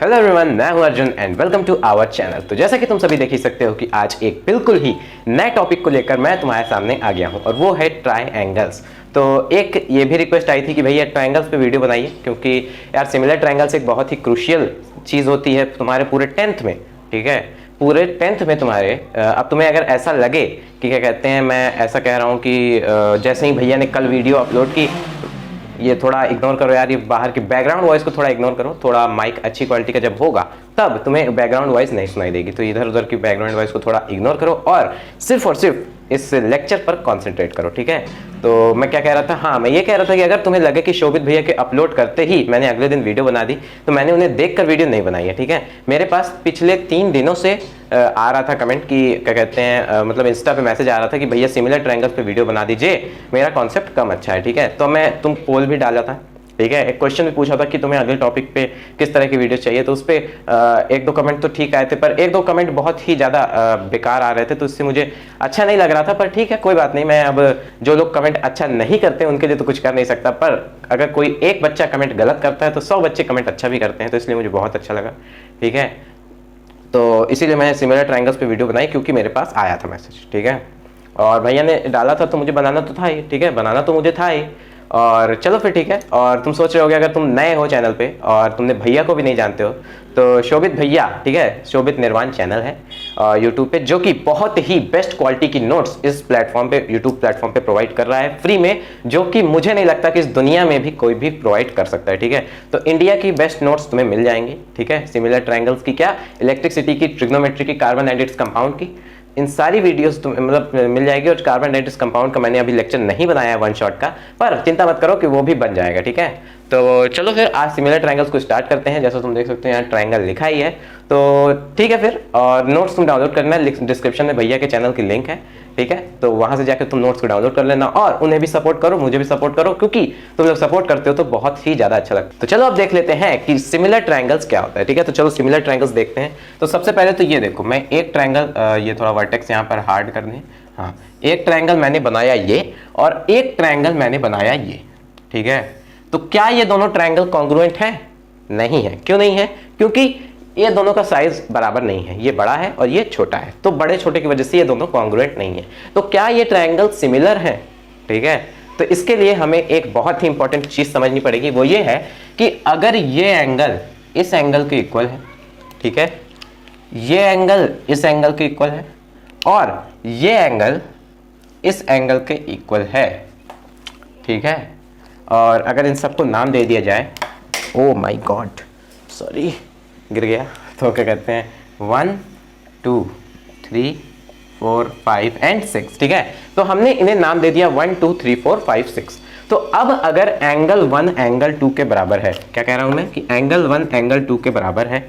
Hello everyone, मैं हूं Arjun and welcome to our channel. तो जैसा कि तुम सभी देख ही सकते हो कि आज एक बिल्कुल ही नए टॉपिक को लेकर मैं तुम्हारे सामने आ गया हूं और वो है ट्राइएंगल्स। तो एक ये भी रिक्वेस्ट आई थी कि भैया ट्राइंगल्स पे वीडियो बनाइए, क्योंकि यार सिमिलर ट्राइंगल्स एक बहुत ही क्रूशियल चीज़ होती है तुम्हारे पूरे 10th में। ठीक है, पूरे 10th में तुम्हारे अब तुम्हें अगर ऐसा लगे कि क्या कहते हैं, मैं ऐसा कह रहा हूँ कि जैसे ही भैया ने कल वीडियो अपलोड की, ये थोड़ा इग्नोर करो यार, ये बाहर की बैकग्राउंड वॉइस को थोड़ा इग्नोर करो। थोड़ा माइक अच्छी क्वालिटी का जब होगा तब तुम्हें बैकग्राउंड वॉइस नहीं सुनाई देगी, तो इधर उधर की बैकग्राउंड वॉइस को थोड़ा इग्नोर करो और सिर्फ इस लेक्चर पर कॉन्सेंट्रेट करो। ठीक है, तो मैं क्या कह रहा था, हाँ मैं ये कह रहा था कि अगर तुम्हें लगे कि शोभित भैया के अपलोड करते ही मैंने अगले दिन वीडियो बना दी, तो मैंने उन्हें देखकर वीडियो नहीं बनाई है। ठीक है, मेरे पास पिछले 3 दिनों से आ रहा था कमेंट कि क्या कहते हैं, मतलब इंस्टा पे मैसेज आ रहा था कि भैया सिमिलर ट्रायंगल्स पे वीडियो बना दीजिए, मेरा कॉन्सेप्ट कम अच्छा है। ठीक है, तो मैं तुम पोल भी डाला था। ठीक है, एक क्वेश्चन भी पूछा था कि तुम्हें अगले टॉपिक पे किस तरह की वीडियो चाहिए, तो उस पर 1-2 कमेंट तो ठीक आए थे, पर 1-2 कमेंट बहुत ही ज़्यादा बेकार आ रहे थे, तो इससे मुझे अच्छा नहीं लग रहा था। पर ठीक है, कोई बात नहीं, मैं अब जो लोग कमेंट अच्छा नहीं करते उनके लिए तो कुछ कर नहीं सकता, पर अगर कोई एक बच्चा कमेंट गलत करता है तो 100 बच्चे कमेंट अच्छा भी करते हैं, तो इसलिए मुझे बहुत अच्छा लगा। ठीक है, तो इसीलिए मैं सिमिलर ट्रायंगल्स पे वीडियो बनाई, क्योंकि मेरे पास आया था मैसेज। ठीक है, और भैया ने डाला था तो मुझे बनाना तो था ही। ठीक है, बनाना तो मुझे था ही, और चलो फिर ठीक है। और तुम सोच रहे होगे, अगर तुम नए हो चैनल पे और तुमने भैया को भी नहीं जानते हो, तो शोभित भैया, ठीक है, शोभित निर्वाण चैनल है यूट्यूब पे, जो कि बहुत ही बेस्ट क्वालिटी की नोट्स इस प्लेटफॉर्म पे, यूट्यूब प्लेटफॉर्म पे प्रोवाइड कर रहा है फ्री में, जो कि मुझे नहीं लगता कि इस दुनिया में भी कोई भी प्रोवाइड कर सकता है। ठीक है, तो इंडिया की बेस्ट नोट्स तुम्हें मिल जाएंगी। ठीक है, सिमिलर ट्रायंगल्स की क्या, इलेक्ट्रिसिटी की, ट्रिग्नोमेट्री की, कार्बन एंड इट्स कंपाउंड की, इन सारी वीडियोस तुम्हें मतलब मिल जाएगी। और कार्बन नाइट्रस कंपाउंड का मैंने अभी लेक्चर नहीं बनाया है वन शॉट का, पर चिंता मत करो कि वो भी बन जाएगा। ठीक है, तो चलो फिर आज सिमिलर ट्रायंगल्स को स्टार्ट करते हैं। जैसा तुम देख सकते हो यहाँ ट्रायंगल लिखा ही है, तो ठीक है फिर। और नोट्स तुम डाउनलोड करना है, डिस्क्रिप्शन में भैया के चैनल की लिंक है। ठीक है, तो वहां से जाकर तुम नोट्स को डाउनलोड कर लेना और उन्हें भी सपोर्ट करो, मुझे भी सपोर्ट करो, क्योंकि तुम लोग सपोर्ट करते हो तो बहुत ही ज्यादा अच्छा लगता है। तो चलो अब देख लेते हैं कि सिमिलर ट्रायंगल्स क्या होता है। ठीक है, तो चलो सिमिलर ट्रायंगल्स देखते हैं। तो सबसे पहले तो ये देखो, मैं एक ट्रायंगल, ये थोड़ा वर्टेक्स यहाँ पर हार्ड कर दें। हाँ, एक ट्रायंगल मैंने बनाया ये, और एक ट्रायंगल मैंने बनाया ये। ठीक है, तो क्या ये दोनों ट्रायंगल कॉन्ग्रुएंट है? नहीं है। क्यों नहीं है? क्योंकि ये दोनों का साइज बराबर नहीं है, ये बड़ा है और ये छोटा है, तो बड़े छोटे की वजह से ये दोनों कॉन्ग्रुएंट नहीं है। तो क्या ये ट्रायंगल सिमिलर है? ठीक है, तो इसके लिए हमें एक बहुत ही इंपॉर्टेंट चीज समझनी पड़ेगी, वो ये है कि अगर ये एंगल इस एंगल के इक्वल है, ठीक है, ये एंगल इस एंगल के इक्वल है, और ये एंगल इस एंगल के इक्वल है। ठीक है, और अगर इन सबको नाम दे दिया जाए, ओ माय गॉड, सॉरी गिर गया, तो क्या कहते हैं 1 2 3 4 5 एंड 6। ठीक है, तो हमने इन्हें नाम दे दिया 1 2 3 4 5 6। तो अब अगर एंगल 1 एंगल 2 के बराबर है, क्या कह रहा हूं मैं कि एंगल 1 एंगल 2 के बराबर है,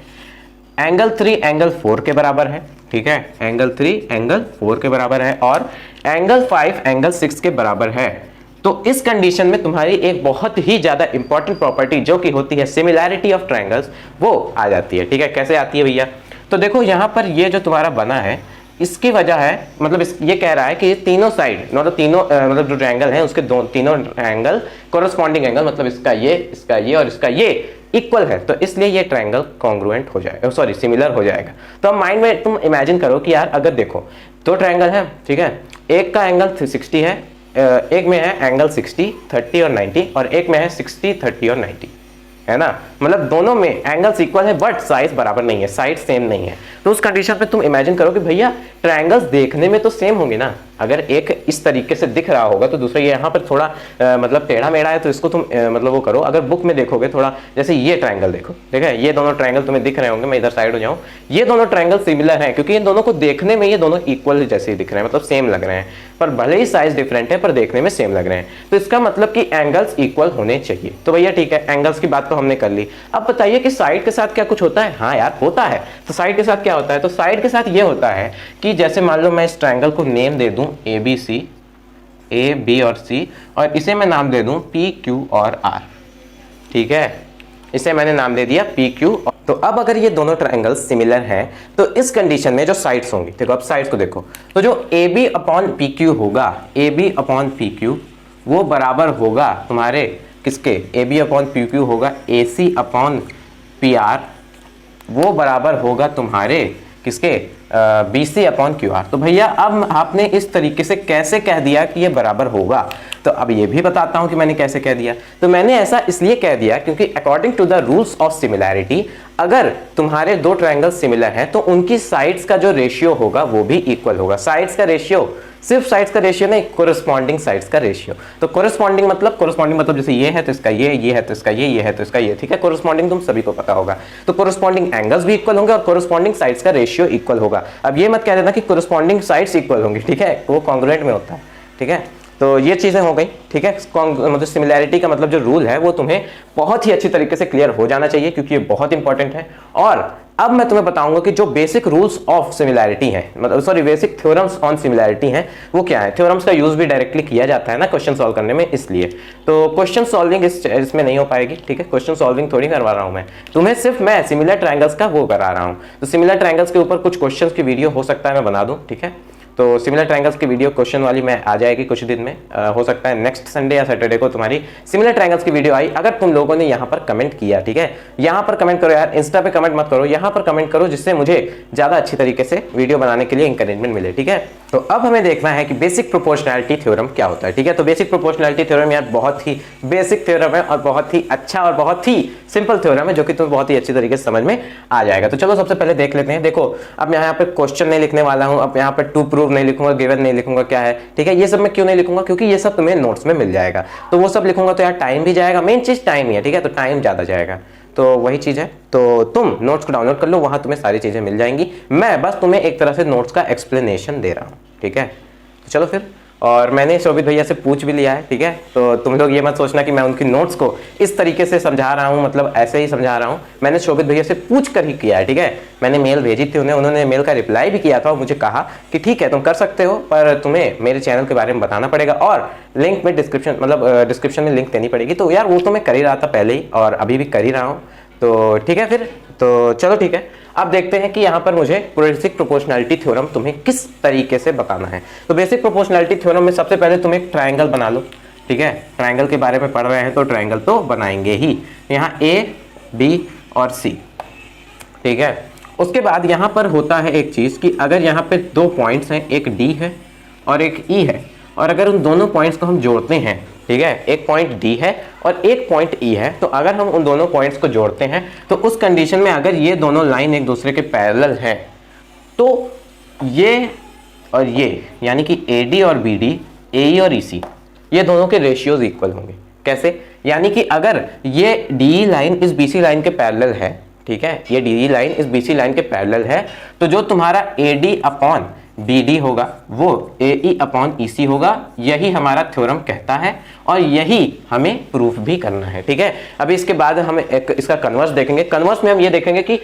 एंगल 3 एंगल 4 के बराबर है। ठीक है, एंगल 3 एंगल 4 के बराबर है, और एंगल 5 एंगल 6 के बराबर है, तो इस कंडीशन में तुम्हारी एक बहुत ही ज्यादा इंपॉर्टेंट प्रॉपर्टी जो कि होती है सिमिलैरिटी ऑफ ट्रायंगल्स, वो आ जाती है। ठीक है, कैसे आती है भैया? तो देखो यहाँ पर ये जो तुम्हारा बना है, इसकी वजह है, मतलब ये कह रहा है कि ये तीनों साइड, मतलब तीनों मतलब जो ट्रायंगल हैं उसके तीनों एंगल कोरस्पॉन्डिंग एंगल, मतलब इसका ये और इसका ये इक्वल है, तो इसलिए ये ट्रायंगल कॉन्ग्रुएंट हो जाएगा, सॉरी सिमिलर हो जाएगा। तो अब माइंड में तुम इमेजिन करो कि यार अगर देखो 2 ट्रायंगल है, ठीक है, एक का एंगल 60 है, एक में है एंगल 60 30 और 90, और एक में है 60 30 और 90, है ना, मतलब दोनों में एंगल्स इक्वल है बट साइज बराबर नहीं है, साइड सेम नहीं है। तो उस कंडीशन पे तुम इमेजिन करो कि भैया ट्रायंगल्स देखने में तो सेम होंगे ना, अगर एक इस तरीके से दिख रहा होगा तो दूसरा ये यहाँ पर थोड़ा मतलब टेढ़ा मेढ़ा है, तो इसको तुम मतलब वो करो। अगर बुक में देखोगे थोड़ा, जैसे ये ट्रायंगल देखो, ठीक है, ये दोनों ट्रायंगल तुम्हें दिख रहे होंगे, मैं इधर साइड हो जाऊँ, ये दोनों ट्रायंगल सिमिलर हैं, क्योंकि इन दोनों को देखने में ये दोनों इक्वल जैसे ही दिख रहे हैं, मतलब सेम लग रहे हैं, पर भले ही साइज डिफरेंट है पर देखने में सेम लग रहे हैं, तो इसका मतलब कि एंगल्स इक्वल होने चाहिए। तो भैया ठीक है, एंगल्स की बात तो हमने कर ली। अब बताइए कि साइड के साथ क्या कुछ होता है? हाँ यार होता है। तो साइड के साथ क्या होता है? तो साइड के साथ ये होता है कि जैसे मान लो मैं इस ट्रायंगल को नेम दे दूं ABC, A B और C, और इसे मैं नाम दे दूं P Q और R। ठीक है, इसे मैंने नाम दे दिया P Q। तो अब अगर ये दोनों ट्रायंगल्स सिमिलर हैं, तो इस कंडीशन में जो साइड्स होंगी, देखो अब साइड्स को देखो, तो जो AB अपॉन PQ होगा, AB अपॉन PQ, वो बराबर होगा तुम्हारे किसके? AB अपॉन PQ होगा AC अपॉन PR वो बराबर होगा तुम्हारे किसके, BC अपॉन QR। तो भैया अब आपने इस तरीके से कैसे कह दिया कि ये बराबर होगा, तो अब ये भी बताता हूं कि मैंने कैसे कह दिया। तो मैंने ऐसा इसलिए कह दिया क्योंकि according to the rules of similarity, अगर तुम्हारे दो ट्रायंगल सिमिलर हैं तो उनकी साइड्स का जो रेशियो होगा वो भी इक्वल होगा। साइड्स का रेशियो, सिर्फ साइड्स का रेशियो नहीं, कोरिस्पॉन्डिंग साइड्स का रेशियो। तो कोरिस्पॉन्डिंग मतलब जैसे ये है तो इसका ये है तो इसका ये है तो इसका ये, ठीक है। कोरिस्पॉन्डिंग तुम सभी को पता होगा। तो कोरिस्पॉन्डिंग एंगल्स भी इक्वल होंगे और कोरिस्पॉन्डिंग साइड्स का रेशियो इक्वल होगा। अब ये मत कह देना कि कोरिस्पॉन्डिंग साइड्स इक्वल होंगी, ठीक है, वो कॉन्ग्रुएंट में होता है, ठीक है। तो ये चीजें हो गई, ठीक है। मतलब सिमिलैरिटी का मतलब जो रूल है वो तुम्हें बहुत ही अच्छी तरीके से क्लियर हो जाना चाहिए क्योंकि ये बहुत इंपॉर्टेंट है। और अब मैं तुम्हें बताऊंगा कि जो बेसिक रूल्स ऑफ सिमिलैरिटी हैं, मतलब sorry basic theorems on similarity हैं, वो क्या है। थ्योरम्स का यूज भी डायरेक्टली किया जाता है ना क्वेश्चन सॉल्व करने में, इसलिए तो क्वेश्चन सॉल्विंग इसमें नहीं हो पाएगी, ठीक है। क्वेश्चन सॉल्विंग थोड़ी करवा रहा हूं मैं तुम्हें, सिर्फ मैं सिमिलर ट्रायंगल्स का वो करा रहा हूं। तो सिमिलर ट्रायंगल्स के ऊपर कुछ क्वेश्चंस की वीडियो हो सकता है मैं बना दूं, ठीक है। तो सिमिलर ट्रायंगल्स की वीडियो क्वेश्चन वाली मैं आ जाएगी कुछ दिन में, हो सकता है नेक्स्ट संडे या सैटरडे को तुम्हारी सिमिलर ट्रायंगल्स की वीडियो आई। अगर तुम लोगों ने यहाँ पर कमेंट किया, ठीक है, यहाँ पर कमेंट करो यार, इंस्टा पे कमेंट मत करो, यहाँ पर कमेंट करो जिससे मुझे ज्यादा अच्छी तरीके से वीडियो बनाने के लिए इंकरेजमेंट मिले, ठीक है। तो अब हमें देखना है कि बेसिक प्रोपोर्शनैलिटी थ्योरम क्या होता है, ठीक है। तो बेसिक प्रोपोर्शनैलिटी थ्योरम यार बहुत ही बेसिक थ्योरम है और बहुत ही अच्छा और बहुत ही सिंपल थ्योरम है जो कि तुम्हें बहुत ही अच्छी तरीके से समझ में आ जाएगा। तो चलो सबसे पहले देख लेते हैं। देखो अब यहाँ पे क्वेश्चन नहीं लिखने वाला हूँ, अब यहाँ पे टू प्रूव नहीं लिखूंगा, गिवन नहीं लिखूंगा, क्या है, ठीक है। ये सब मैं क्यों नहीं लिखूंगा, क्योंकि ये सब तुम्हें नोट्स में मिल जाएगा। तो वो सब लिखूंगा तो यार टाइम भी जाएगा, मेन चीज टाइम ही है, ठीक है। तो टाइम ज्यादा जाएगा, तो वही चीज है। तो तुम नोट्स को डाउनलोड कर लो, वहां तुम्हें सारी चीजें मिल जाएंगी। मैं बस तुम्हें एक तरह से नोट्स का एक्सप्लेनेशन दे रहा हूँ, ठीक है। तो चलो फिर, और मैंने शोभित भैया से पूछ भी लिया है, ठीक है। तो तुम लोग ये मत सोचना कि मैं उनकी नोट्स को इस तरीके से समझा रहा हूँ, मतलब ऐसे ही समझा रहा हूँ। मैंने शोभित भैया से पूछ कर ही किया है, ठीक है। मैंने मेल भेजी थी उन्हें, उन्होंने मेल का रिप्लाई भी किया था और मुझे कहा कि ठीक है तुम कर सकते हो, पर तुम्हें मेरे चैनल के बारे में बताना पड़ेगा और लिंक में डिस्क्रिप्शन में लिंक देनी पड़ेगी। तो यार वो तो मैं कर ही रहा था पहले ही और अभी भी कर ही रहा हूँ, तो ठीक है फिर। तो चलो ठीक है, अब देखते हैं कि यहाँ पर मुझे बेसिक प्रोपोर्शनैलिटी थ्योरम तुम्हें किस तरीके से बताना है। तो बेसिक प्रोपोर्शनैलिटी थ्योरम में सबसे पहले तुम एक ट्रायंगल बना लो, ठीक है। ट्रायंगल के बारे में पढ़ रहे हैं तो ट्रायंगल तो बनाएंगे ही, यहाँ A, B और C, ठीक है। उसके बाद यहाँ पर होता है एक चीज कि अगर यहाँ पे दो पॉइंट्स हैं, एक D है और एक E है, और अगर उन दोनों पॉइंट्स को हम जोड़ते हैं, ठीक है, एक पॉइंट D है और एक पॉइंट E है, तो अगर हम उन दोनों पॉइंट्स को जोड़ते हैं तो उस कंडीशन में अगर ये दोनों लाइन एक दूसरे के पैरेलल हैं तो ये और ये यानी कि AD और BD, AE और EC, ये दोनों के रेशियोज इक्वल होंगे। कैसे? यानी कि अगर ये DE लाइन इस BC लाइन के पैरेलल है, ठीक है, ये DE लाइन इस BC लाइन के पैरेलल है, तो जो तुम्हारा AD अपॉन BD होगा वो AE अपॉन EC होगा। यही हमारा थ्योरम कहता है और यही हमें प्रूफ भी करना है, ठीक है। अभी इसके बाद हम इसका कन्वर्स देखेंगे। कन्वर्स में हम ये देखेंगे कि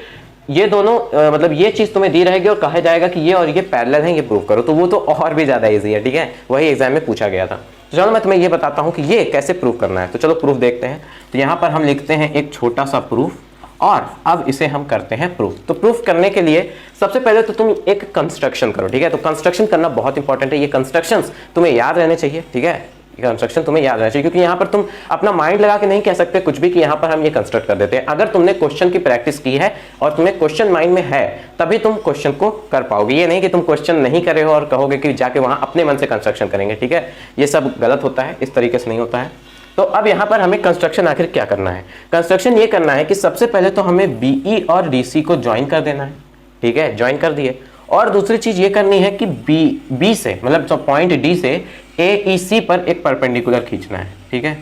ये दोनों मतलब ये चीज तुम्हें दी रहेगी और कहा जाएगा कि ये और ये पैरेलल हैं, ये प्रूफ करो, तो वो तो और भी ज्यादा इजी है, ठीक है। वही एग्जाम में पूछा गया था। तो चलो मैं तुम्हें ये बताता हूँ कि ये कैसे प्रूफ करना है। तो चलो प्रूफ देखते हैं। तो यहाँ पर हम लिखते हैं एक छोटा सा प्रूफ और अब इसे हम करते हैं प्रूफ। तो प्रूफ करने के लिए सबसे पहले तो तुम एक कंस्ट्रक्शन करो, ठीक है। तो कंस्ट्रक्शन करना बहुत इंपॉर्टेंट है, ये कंस्ट्रक्शंस तुम्हें याद रहने चाहिए, ठीक है। ये कंस्ट्रक्शन तुम्हें याद रहना चाहिए क्योंकि यहाँ पर तुम अपना माइंड लगा के नहीं कह सकते कुछ भी कि यहाँ पर हम ये कंस्ट्रक्ट कर देते हैं। अगर तुमने क्वेश्चन की प्रैक्टिस की है और तुम्हें क्वेश्चन माइंड में है तभी तुम क्वेश्चन को कर पाओगे। ये नहीं कि तुम क्वेश्चन नहीं करे हो और कहोगे कि जाके वहां अपने मन से कंस्ट्रक्शन करेंगे, ठीक है। ये सब गलत होता है, इस तरीके से नहीं होता है। तो अब यहाँ पर हमें कंस्ट्रक्शन आखिर क्या करना है। कंस्ट्रक्शन ये करना है कि सबसे पहले तो हमें BE और DC को ज्वाइन कर देना है, ठीक है, ज्वाइन कर दिए। और दूसरी चीज ये करनी है कि B से मतलब पॉइंट D से AEC पर एक परपेंडिकुलर खींचना है, ठीक है,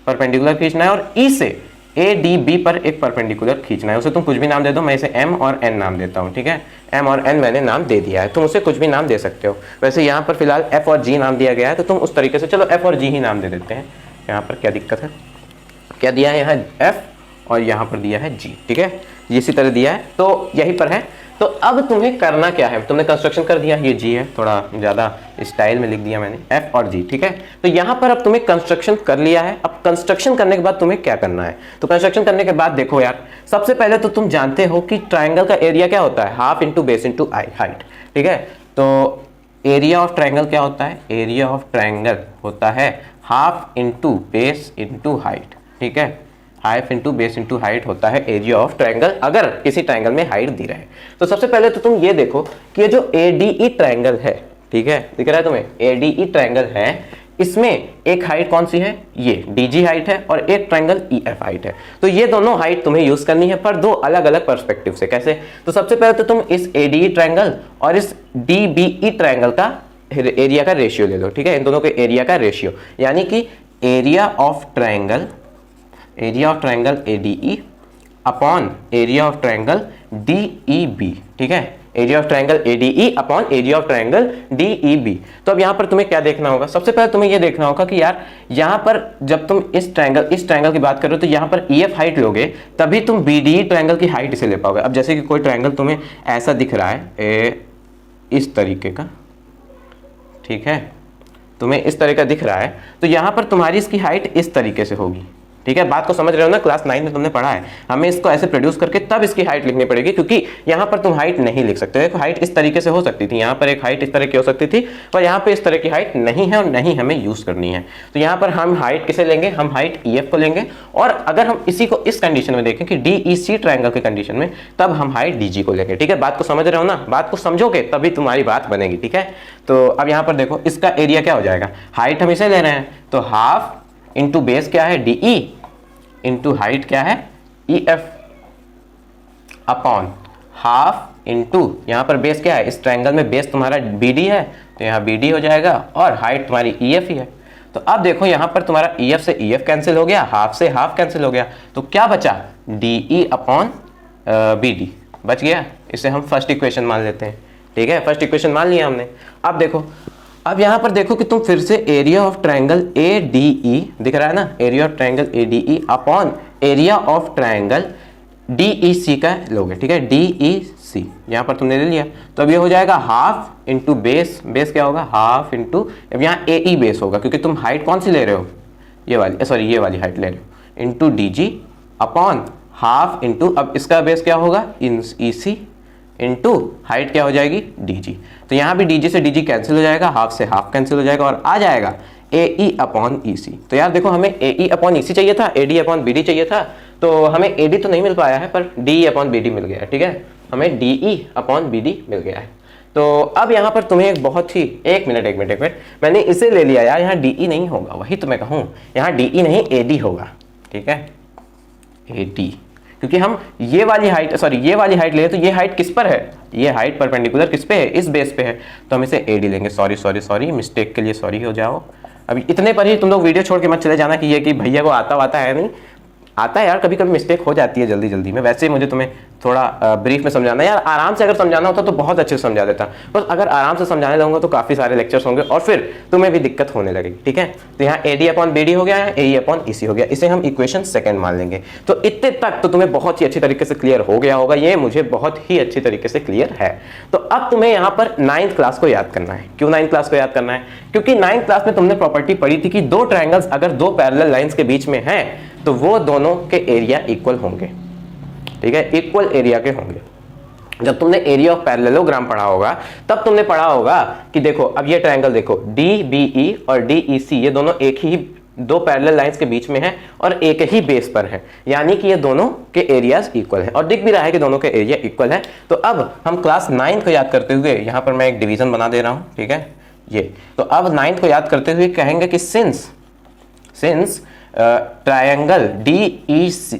परपेंडिकुलर खींचना है। और E से ADB पर एक परपेंडिकुलर खींचना है। उसे तुम कुछ भी नाम दे दो, मैं इसे M और N नाम देता हूँ, ठीक है। M और N मैंने नाम दे दिया है, तुम उसे कुछ भी नाम दे सकते हो। वैसे यहाँ पर फिलहाल F और G नाम दिया गया है तो तुम उस तरीके से चलो F और G ही नाम दे देते हैं। यहाँ पर क्या दिक्कत है, क्या दिया है यहाँ F और यहाँ पर दिया है G, ठीक है, इसी तरह दिया है तो यहीं पर है। तो अब तुम्हें करना क्या है, तुमने कंस्ट्रक्शन कर दिया, ये G है, थोड़ा ज़्यादा स्टाइल में लिख दिया मैंने, F और G, ठीक है। तो यहाँ पर अब तुम्हें कंस्ट्रक्शन कर लिया है। अब कंस्ट्रक्शन करने के बाद तुम्हें क्या करना है, तो कंस्ट्रक्शन करने के बाद देखो यार, सबसे पहले तो तुम जानते हो कि ट्राइंगल का एरिया क्या होता है, half into base into height, ठीक है। तो एरिया ऑफ ट्राइंगल क्या होता है, एरिया ऑफ ट्राइंगल होता है half into base into height, ठीक है, हाइफ इंटू बेस इंटू हाइट होता है एरिया ऑफ ट्रायंगल, अगर किसी ट्रायंगल में हाइट दी रहे। तो सबसे पहले तो तुम ये देखो कि ये जो ADE ट्रायंगल है, ठीक है, दिख रहा है तुम्हें, ADE ट्रायंगल है, इसमें एक हाइट कौन सी है, ये DG हाइट है, और एक ट्रायंगल EF हाइट है। तो ये दोनों हाइट तुम्हें यूज करनी है, पर दो अलग अलग पर्सपेक्टिव से। कैसे? तो सबसे पहले तो तुम इस ADE ट्रायंगल और इस DBE ट्रायंगल का एरिया का रेशियो ले लो, ठीक है, इन दोनों के एरिया का रेशियो, यानी कि area of triangle ADE upon area of triangle DEB, ठीक है, area of triangle ADE upon area of triangle DEB। तो अब यहां पर तुम्हें क्या देखना होगा, सबसे पहले तुम्हें यह देखना होगा कि यार यहां पर जब तुम इस ट्रायंगल की बात करो तो यहां पर EF हाइट लोगे तभी तुम BDE ट्रायंगल की हाइट इसे ले पाओगे। अब जैसे कि कोई ट्रायंगल तुम्हें ऐसा दिख रहा है इस तरीके का, ठीक है, तुम्हें इस तरह का दिख रहा है, तो यहां पर तुम्हारी इसकी हाइट इस तरीके से होगी, ठीक है, बात को समझ रहे हो ना, क्लास 9 में तुमने पढ़ा है। हमें इसको ऐसे प्रोड्यूस करके तब इसकी हाइट लिखनी पड़ेगी, क्योंकि यहां पर तुम हाइट नहीं लिख सकते। देखो हाइट इस तरीके से हो सकती थी, यहां पर एक हाइट इस तरह की हो सकती थी, पर यहां पर इस तरह की हाइट नहीं है और नहीं हमें यूज करनी है। तो यहां पर हम हाइट किसे लेंगे, हम हाइट EF को लेंगे, और अगर हम इसी को इस कंडीशन में देखें कि DEC ट्रायंगल के कंडीशन में, तब हम हाइट DG को लेंगे, ठीक है। बात को समझ रहे हो ना, बात को समझोगे तभी तुम्हारी बात बनेगी, ठीक है। तो अब यहां पर देखो इसका एरिया क्या हो जाएगा, हाइट हम इसे ले रहे हैं, तो हाफ इंटू बेस क्या है DE इंटू हाइट क्या है EF अपॉन हाफ इंटू यहां पर बेस क्या है, इस ट्रायंगल में बेस तुम्हारा BD है, तो यहां BD हो जाएगा, और हाइट तुम्हारी EF ही है। तो अब देखो यहां पर तुम्हारा EF से EF कैंसिल हो गया, हाफ से हाफ कैंसिल हो गया, तो क्या बचा, DE अपॉन BD बच गया। इसे हम फर्स्ट इक्वेशन मान लेते हैं, ठीक है, फर्स्ट इक्वेशन मान लिया हमने। अब देखो, अब यहां पर देखो कि तुम फिर से एरिया ऑफ ट्रायंगल ADE दिख रहा है ना, area of triangle ADE upon area of triangle DEC का लोगे, ठीक है, DEC यहां पर तुमने ले लिया, तो अब ये हो जाएगा हाफ इंटू बेस, बेस क्या होगा, हाफ इंटू, अब यहाँ AE बेस होगा क्योंकि तुम हाइट कौन सी ले रहे हो, ये वाली, सॉरी ये वाली हाइट ले रहे हो, into DG upon half into, अब इसका बेस क्या होगा, EC इंटू हाइट क्या हो जाएगी DG। तो यहां भी DG से DG कैंसिल हो जाएगा, हाफ से हाफ कैंसिल हो जाएगा, और आ जाएगा AE अपॉन EC। तो यार देखो हमें AE अपॉन EC चाहिए था, AD अपॉन BD चाहिए था, तो हमें AD तो नहीं मिल पाया है, पर DE अपॉन BD मिल गया है, ठीक है, हमें DE अपॉन BD मिल गया है। तो अब यहाँ पर तुम्हें एक बहुत ही, एक मिनट, मैंने इसे ले लिया यार, यहाँ DE नहीं होगा, वही तो मैं कहूँ, यहाँ DE नहीं AD होगा, ठीक है, AD, क्योंकि हम ये वाली हाइट ले, तो ये हाइट किस पर है, ये हाइट परपेंडिकुलर किस पे है, इस बेस पे है, तो हम इसे AD लेंगे। सॉरी मिस्टेक के लिए सॉरी हो जाओ। अभी इतने पर ही तुम लोग वीडियो छोड़ के मत चले जाना कि ये कि भैया को आता है, नहीं आता है यार, कभी कभी मिस्टेक हो जाती है जल्दी में। वैसे ही मुझे तुम्हें थोड़ा ब्रीफ में समझाना है यार, आराम से अगर समझाना होता तो बहुत अच्छे से समझा देता, बस अगर आराम से समझाने लगूंगा तो काफी सारे लेक्चर्स होंगे और फिर तुम्हें भी दिक्कत होने लगेगी, ठीक है। तो यहाँ AD अपॉन BD हो गया है, AE अपॉन EC हो गया, इसे हम इक्वेशन सेकंड मान लेंगे। तो इतने तक तो तुम्हें बहुत ही अच्छी तरीके से क्लियर हो गया होगा, ये मुझे बहुत ही अच्छी तरीके से क्लियर है। तो अब तुम्हें यहाँ पर 9th क्लास को याद करना है। क्यों 9th क्लास को याद करना है, क्योंकि 9th क्लास में तुमने प्रॉपर्टी पढ़ी थी कि दो ट्रायंगल्स अगर दो पैरेलल लाइंस के बीच में हैं तो वो दोनों के एरिया इक्वल होंगे, ठीक है, इक्वल एरिया के होंगे। जब तुमने एरिया ऑफ पैरेललोग्राम पढ़ा होगा तब तुमने पढ़ा होगा कि देखो अब ये ट्रायंगल देखो DBE और DEC, ये दोनों एक ही दो पैरेलल लाइंस के बीच में हैं और एक ही बेस पर हैं, यानी कि ये दोनों के एरियाज इक्वल हैं और दिख भी रहा है कि दोनों के एरिया इक्वल है। तो अब हम क्लास 9 को याद करते हुए यहाँ पर मैं एक डिवीजन बना दे रहा हूँ, ठीक है, ये तो अब 9 को याद करते हुए कहेंगे कि since triangle DEC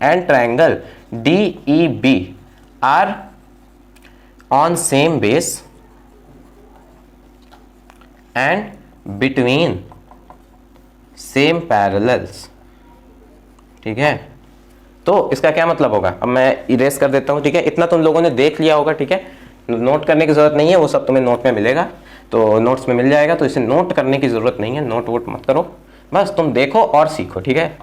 and triangle DEB are on same base and between same parallels, ठीक है। तो इसका क्या मतलब होगा, अब मैं इरेज कर देता हूं, ठीक है, इतना तुम लोगों ने देख लिया होगा, ठीक है, नोट करने की जरूरत नहीं है, वो सब तुम्हें नोट में मिलेगा, तो नोट्स में मिल जाएगा, तो इसे नोट करने की जरूरत नहीं है, नोट वोट मत करो, बस तुम देखो और सीखो, ठीक है,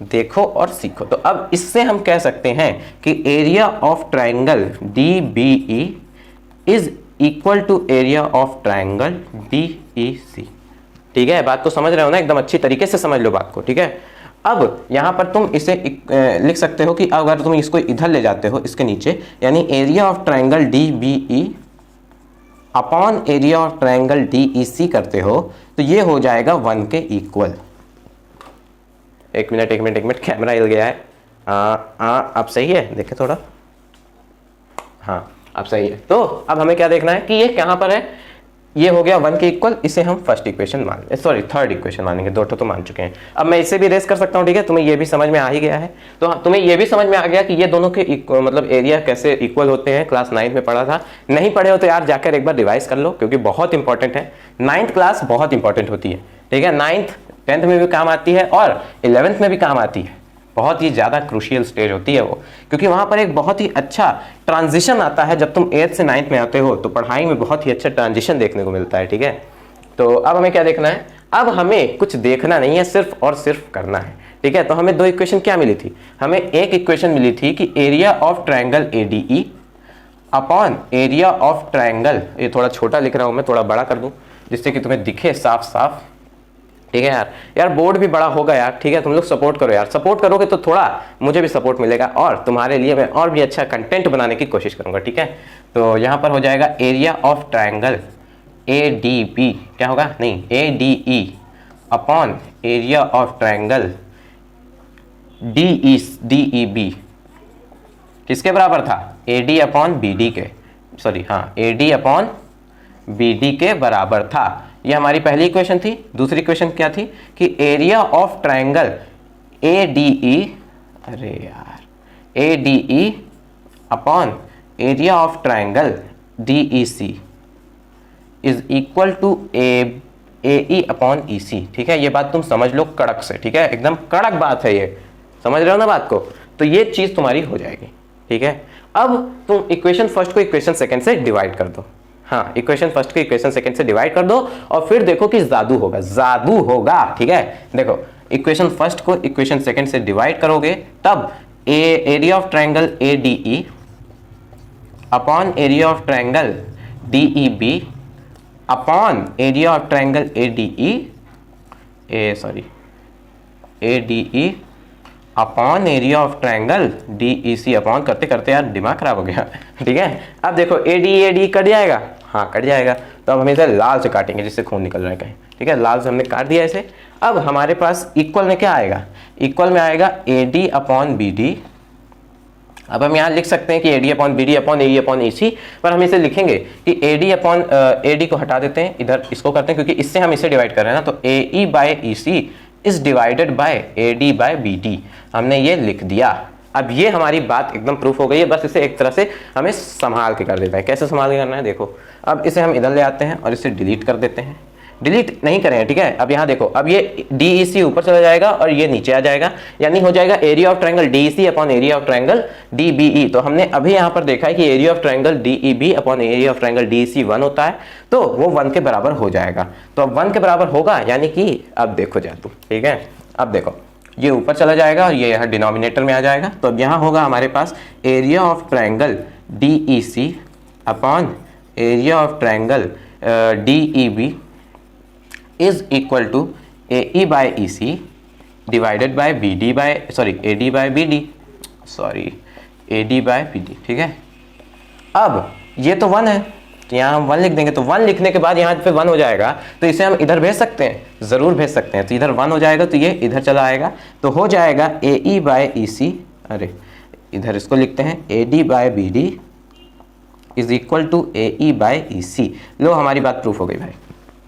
देखो और सीखो। तो अब इससे हम कह सकते हैं कि area of triangle DBE is equal to area of triangle DEC, ठीक है, बात को समझ रहे हो ना, एकदम अच्छी तरीके से समझ लो बात को, ठीक है। अब यहां पर तुम इसे लिख सकते हो कि अगर तुम इसको इधर ले जाते हो इसके नीचे, यानी area of triangle DBE upon area of triangle DEC करते हो तो ये हो जाएगा 1 के इक्वल, एक मिनट, कैमरा हिल गया है। अब सही है, देखें थोड़ा, हाँ अब सही है। तो अब हमें क्या देखना है कि ये कहाँ पर है, ये हो गया 1 के इक्वल, इसे हम फर्स्ट इक्वेशन थर्ड इक्वेशन मानेंगे, 2 तो मान चुके हैं। अब मैं इसे भी रेस कर सकता हूँ, ठीक है, तुम्हें ये भी समझ में आ ही गया है। तो तुम्हें ये भी समझ में आ गया कि ये दोनों के मतलब एरिया कैसे इक्वल होते हैं, क्लास 9 में पढ़ा था। नहीं पढ़े हो तो यार जाकर एक बार रिवाइज कर लो, क्योंकि बहुत इंपॉर्टेंट है। 9th क्लास बहुत इंपॉर्टेंट होती है, ठीक है, 9th 10th में भी काम आती है और 11th में भी काम आती है। बहुत ही ज़्यादा क्रूशियल स्टेज होती है वो, क्योंकि वहाँ पर एक बहुत ही अच्छा ट्रांजिशन आता है। जब तुम 8th से 9th में आते हो तो पढ़ाई में बहुत ही अच्छा ट्रांजिशन देखने को मिलता है, ठीक है। तो अब हमें क्या देखना है, अब हमें कुछ देखना नहीं है, सिर्फ और सिर्फ करना है, ठीक है। तो हमें 2 इक्वेशन क्या मिली थी, हमें एक इक्वेशन मिली थी कि area of triangle ADE upon area of triangle, ये थोड़ा छोटा लिख रहा हूँ मैं, थोड़ा बड़ा कर दूँ जिससे कि तुम्हें दिखे साफ साफ, ठीक है यार बोर्ड भी बड़ा होगा यार, ठीक है। तुम लोग सपोर्ट करो यार, सपोर्ट करोगे तो थोड़ा मुझे भी सपोर्ट मिलेगा और तुम्हारे लिए मैं और भी अच्छा कंटेंट बनाने की कोशिश करूंगा, ठीक है। तो यहाँ पर हो जाएगा एरिया ऑफ ट्रायंगल ADB, क्या होगा, नहीं ADE upon area of triangle DEB, किसके बराबर था, AD अपॉन BD के, सॉरी हाँ AD अपॉन BD के बराबर था। ये हमारी पहली इक्वेशन थी। दूसरी इक्वेशन क्या थी कि एरिया ऑफ ट्रायंगल ADE, अरे यार ADE upon area of triangle DEC is equal to AE upon EC, ठीक है। ये बात तुम समझ लो कड़क से, ठीक है, एकदम कड़क बात है ये, समझ रहे हो ना बात को। तो ये चीज तुम्हारी हो जाएगी, ठीक है। अब तुम इक्वेशन फर्स्ट को इक्वेशन सेकंड से डिवाइड कर दो, हाँ इक्वेशन फर्स्ट को इक्वेशन सेकंड से डिवाइड कर दो और फिर देखो कि जादू होगा, ठीक है। देखो इक्वेशन फर्स्ट को इक्वेशन सेकंड से डिवाइड करोगे तब area of triangle ADE upon area of triangle DEB upon area of triangle ADE upon area of triangle DEC upon करते करते यार दिमाग खराब हो गया, ठीक है। अब देखो AD कट जाएगा, हाँ कट जाएगा। तो अब हम इसे लाल से काटेंगे जिससे खून निकल रहा है कहीं, ठीक है, लाल से हमने काट दिया इसे। अब हमारे पास इक्वल में क्या आएगा, इक्वल में आएगा AD अपॉन BD। अब हम यहाँ लिख सकते हैं कि AD upon BD upon AE upon EC, पर हम इसे लिखेंगे कि AD अपॉन AD को हटा देते हैं, इधर इसको करते हैं क्योंकि इससे हम इसे डिवाइड कर रहे हैं ना। तो AE by EC is divided by AD by BD, हमने ये लिख दिया। अब ये हमारी बात एकदम प्रूफ हो गई है, बस इसे एक तरह से हमें संभाल के कर देना है। कैसे संभाल के करना है, देखो अब इसे हम इधर ले आते हैं और इसे डिलीट कर देते हैं, डिलीट नहीं करें, ठीक है। अब यहाँ देखो, अब ये DEC ऊपर चला जाएगा और ये नीचे आ जाएगा, यानी हो जाएगा area of triangle DEC upon area of triangle DBE। तो हमने अभी यहाँ पर देखा है कि area of triangle DEB upon area of triangle DEC 1 होता है, तो वो 1 के बराबर हो जाएगा। तो अब 1 के बराबर होगा, यानी कि अब देखो जा तू, ठीक है। अब देखो ये ऊपर चला जाएगा और ये यहाँ डिनोमिनेटर में आ जाएगा। तो अब यहाँ होगा हमारे पास area of triangle DEC upon area of triangle DEB is equal to AE by EC divided by AD by BD, AD by BD, ठीक है। अब ये तो 1 है, तो यहाँ हम 1 लिख देंगे, तो 1 लिखने के बाद यहाँ पे 1 हो जाएगा, तो इसे हम इधर भेज सकते हैं, जरूर भेज सकते हैं। तो इधर 1 हो जाएगा तो ये इधर चला आएगा, तो हो जाएगा AE by EC, अरे इधर इसको लिखते हैं AD by BD is equal to AE by EC। लो हमारी बात प्रूफ हो गई भाई,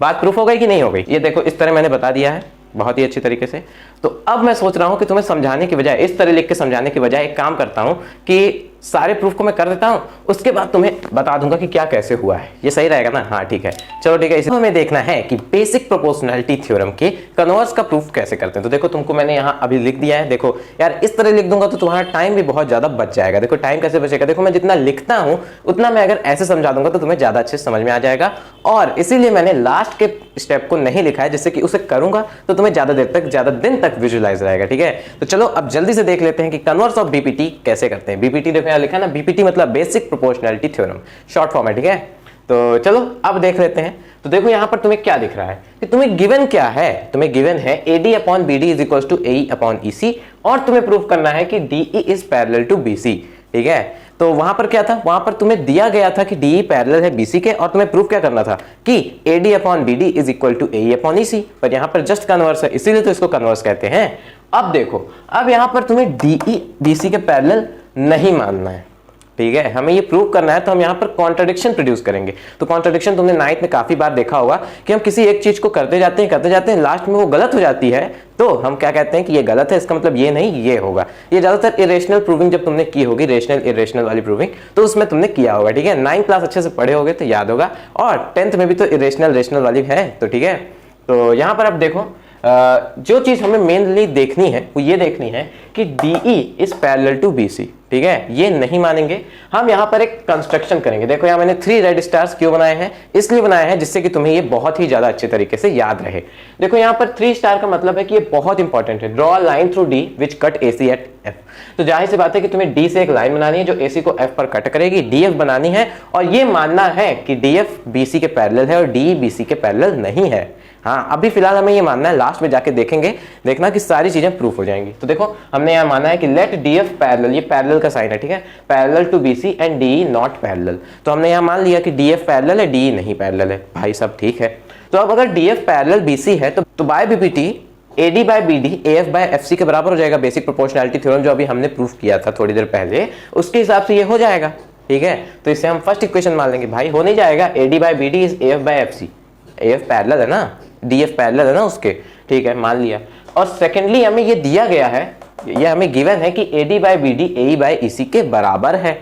बात प्रूफ हो गई कि नहीं हो गई। ये देखो इस तरह मैंने बता दिया है बहुत ही अच्छी तरीके से। तो अब मैं सोच रहा हूं कि तुम्हें समझाने की बजाय, इस तरह लिख के समझाने की बजाय एक काम करता हूं कि सारे प्रूफ को मैं कर देता हूं, उसके बाद तुम्हें बता दूंगा कि क्या कैसे हुआ है। ये सही रहेगा ना, हाँ ठीक है, चलो ठीक है। इसे हमें देखना है कि बेसिक प्रोपोर्शनैलिटी थ्योरम के कन्वर्स का प्रूफ कैसे करते हैं। तो देखो तुमको मैंने यहाँ अभी लिख दिया है, देखो यार इस तरह लिख दूंगा तो तुम्हारा टाइम भी बहुत ज्यादा बच जाएगा। देखो टाइम कैसे बचेगा, देखो मैं जितना लिखता हूं उतना मैं अगर ऐसे समझा दूंगा तो तुम्हें ज्यादा अच्छे समझ में आ जाएगा, और इसीलिए मैंने लास्ट के स्टेप को नहीं लिखा है, जिससे कि उसे करूंगा तो तुम्हें ज्यादा देर तक, ज्यादा दिन तक विजुअलाइज रहेगा, ठीक है। तो चलो अब जल्दी से देख लेते हैं कि कन्वर्स ऑफ बीपीटी कैसे करते हैं। बीपीटी देखो यहाँ लिखा है ना, बीपीटी मतलब basic proportionality theorem, short form है, ठीक है। तो चलो अब देख लेते हैं। तो देखो यहाँ पर तुम्हें क्या दिख रहा है कि तुम्हें गिवन क्या है, तुम्हें गिवन है AD upon BD is equal to AE upon EC, और तुम्हें प्रूफ करना है कि DE is parallel to BC, ठीक है। तो वहां पर क्या था, वहां पर तुम्हें दिया गया था कि DE पैरेलल है BC के, और तुम्हें प्रूफ क्या करना था कि AD upon BD is equal to AE upon EC, पर यहां पर जस्ट कन्वर्स है, इसीलिए तो इसको कन्वर्स कहते हैं। अब देखो, अब यहां पर तुम्हें DE BC के पैरेलल नहीं मानना है, ठीक है, हमें ये प्रूव करना है, तो हम यहाँ पर कॉन्ट्रडिक्शन प्रोड्यूस करेंगे। तो कॉन्ट्रडिक्शन तुमने नाइन्थ में काफी बार देखा होगा कि हम किसी एक चीज को करते जाते हैं, लास्ट में वो गलत हो जाती है, तो हम क्या कहते हैं कि ये गलत है, इसका मतलब ये नहीं ये होगा। ये ज्यादातर इरेशनल प्रूविंग जब तुमने की होगी, रेशनल इरेशनल वाली प्रूविंग, तो उसमें तुमने किया होगा, ठीक है, 9th क्लास अच्छे से पढ़े होगे तो याद होगा, और 10th में भी तो इरेशनल रेशनल वाली है, तो ठीक है। तो यहाँ पर अब देखो, जो चीज हमें मेनली देखनी है वो ये देखनी है कि DE is parallel to BC, ठीक है, ये नहीं मानेंगे। हम यहाँ पर एक कंस्ट्रक्शन करेंगे। देखो यहाँ मैंने 3 रेड स्टार्स क्यों बनाए हैं, इसलिए बनाए हैं जिससे कि तुम्हें ये बहुत ही ज्यादा अच्छे तरीके से याद रहे। देखो यहाँ पर 3 स्टार का मतलब है कि ये बहुत इंपॉर्टेंट है। Draw line through D which cut AC at F। तो जाहिर सी बात है कि तुम्हें D से एक लाइन बनानी है जो AC को F पर कट करेगी, DF बनानी है, और ये मानना है कि DF BC के पैरेलल है और DE BC के पैरेलल नहीं है। हाँ, अभी फिलहाल हमें ये मानना है, लास्ट में जाके देखेंगे, देखना कि सारी चीजें प्रूफ हो जाएंगी। तो देखो हमने यहाँ माना है कि लेट DF पैरेलल, ये पैरेलल का साइन है, ठीक है, parallel to BC and DE not parallel. तो हमने यहाँ मान लिया कि DF पैरेलल है, DE नहीं पैरेलल है, भाई सब ठीक है। तो अब अगर DF पैरेलल BC है तो by BPT AD by BD AF by FC के बराबर हो जाएगा। बेसिक प्रोपोर्शनैलिटी थ्योरम जो अभी हमने प्रूफ किया था थोड़ी देर पहले, उसके हिसाब से ये हो जाएगा, ठीक है। तो इससे हम फर्स्ट इक्वेशन मान लेंगे, भाई हो नहीं जाएगा, AD by BD is AF by FC, AF parallel है ना, DF पैरेलल है ना उसके, ठीक है, मान लिया। और सेकेंडली हमें ये दिया गया है, ये हमें गिवन है कि AD by BD AE by EC के बराबर है,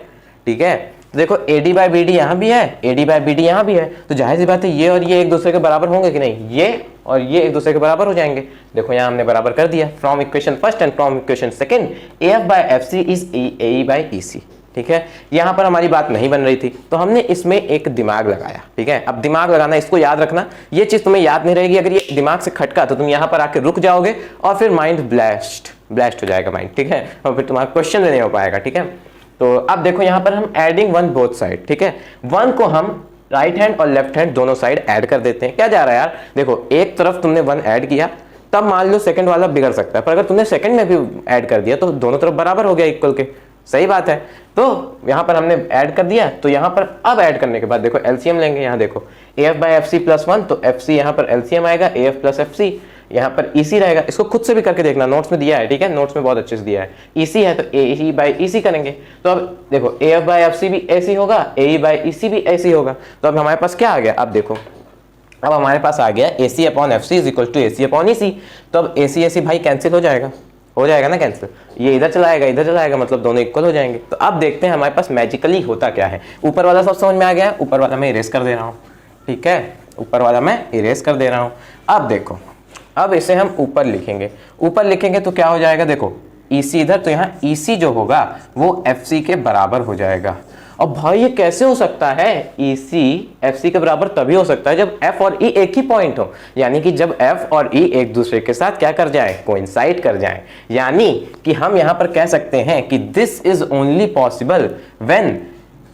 ठीक है। तो देखो AD बाय BD यहाँ भी है, AD बाय BD यहाँ भी है, तो जाहिर सी बात है ये और ये एक दूसरे के बराबर होंगे कि नहीं, ये और ये एक दूसरे के बराबर हो जाएंगे। देखो यहाँ हमने बराबर कर दिया। From equation first and from equation second AF by FC is AE by EC, ठीक है। यहाँ पर हमारी बात नहीं बन रही थी, तो हमने इसमें एक दिमाग लगाया, ठीक है। अब दिमाग लगाना, इसको याद रखना, ये चीज तुम्हें याद नहीं रहेगी, अगर ये दिमाग से खटका तो तुम यहाँ पर आके रुक जाओगे और फिर माइंड ब्लास्ट हो जाएगा माइंड, ठीक है, और फिर तुम्हारा क्वेश्चन नहीं हो पाएगा, ठीक है। तो अब देखो यहाँ पर हम एडिंग वन बोथ साइड, ठीक है, वन को हम राइट हैंड और लेफ्ट हैंड दोनों साइड ऐड कर देते हैं। क्या जा रहा है यार, देखो एक तरफ तुमने वन ऐड किया, तब मान लो सेकंड वाला बिगड़ सकता है, पर अगर तुमने सेकंड में भी ऐड कर दिया तो दोनों तरफ बराबर हो गया, इक्वल के, सही बात है। तो यहां पर हमने ऐड कर दिया, तो यहां पर अब ऐड करने के बाद देखो एलसीएम लेंगे। यहां देखो AF बाय FC प्लस 1, तो FC यहां पर एलसीएम आएगा, AF प्लस FC, यहां पर EC रहेगा। इसको खुद से भी करके देखना, नोट्स में दिया है, ठीक है, नोट्स में बहुत अच्छे से दिया है। EC है तो AE बाय EC करेंगे, तो अब देखो AF बाय FC भी ऐसी होगा, AE बाय EC भी ऐसी होगा। तो अब हमारे पास क्या आ गया, अब देखो अब हमारे पास आ गया AC upon FC is equal to AC upon EC। तो अब AC भाई कैंसिल हो जाएगा ना कैंसिल, ये इधर चला आएगा, मतलब दोनों इक्वल हो जाएंगे। तो अब देखते हैं हमारे पास मैजिकली होता क्या है। ऊपर वाला सब समझ में आ गया, ऊपर वाला मैं इरेज कर दे रहा हूँ, ठीक है, ऊपर वाला मैं इरेज कर दे रहा हूँ। अब देखो, अब इसे हम ऊपर लिखेंगे तो क्या हो जाएगा, देखो EC इधर, तो यहाँ EC जो होगा वो FC के बराबर हो जाएगा। अब भाई ये कैसे हो सकता है, EC FC के बराबर तभी हो सकता है जब F और E एक ही पॉइंट हो, यानी कि जब F और E एक दूसरे के साथ क्या कर जाए, कोइंसाइड कर जाए। यानी कि हम यहां पर कह सकते हैं कि this is only possible when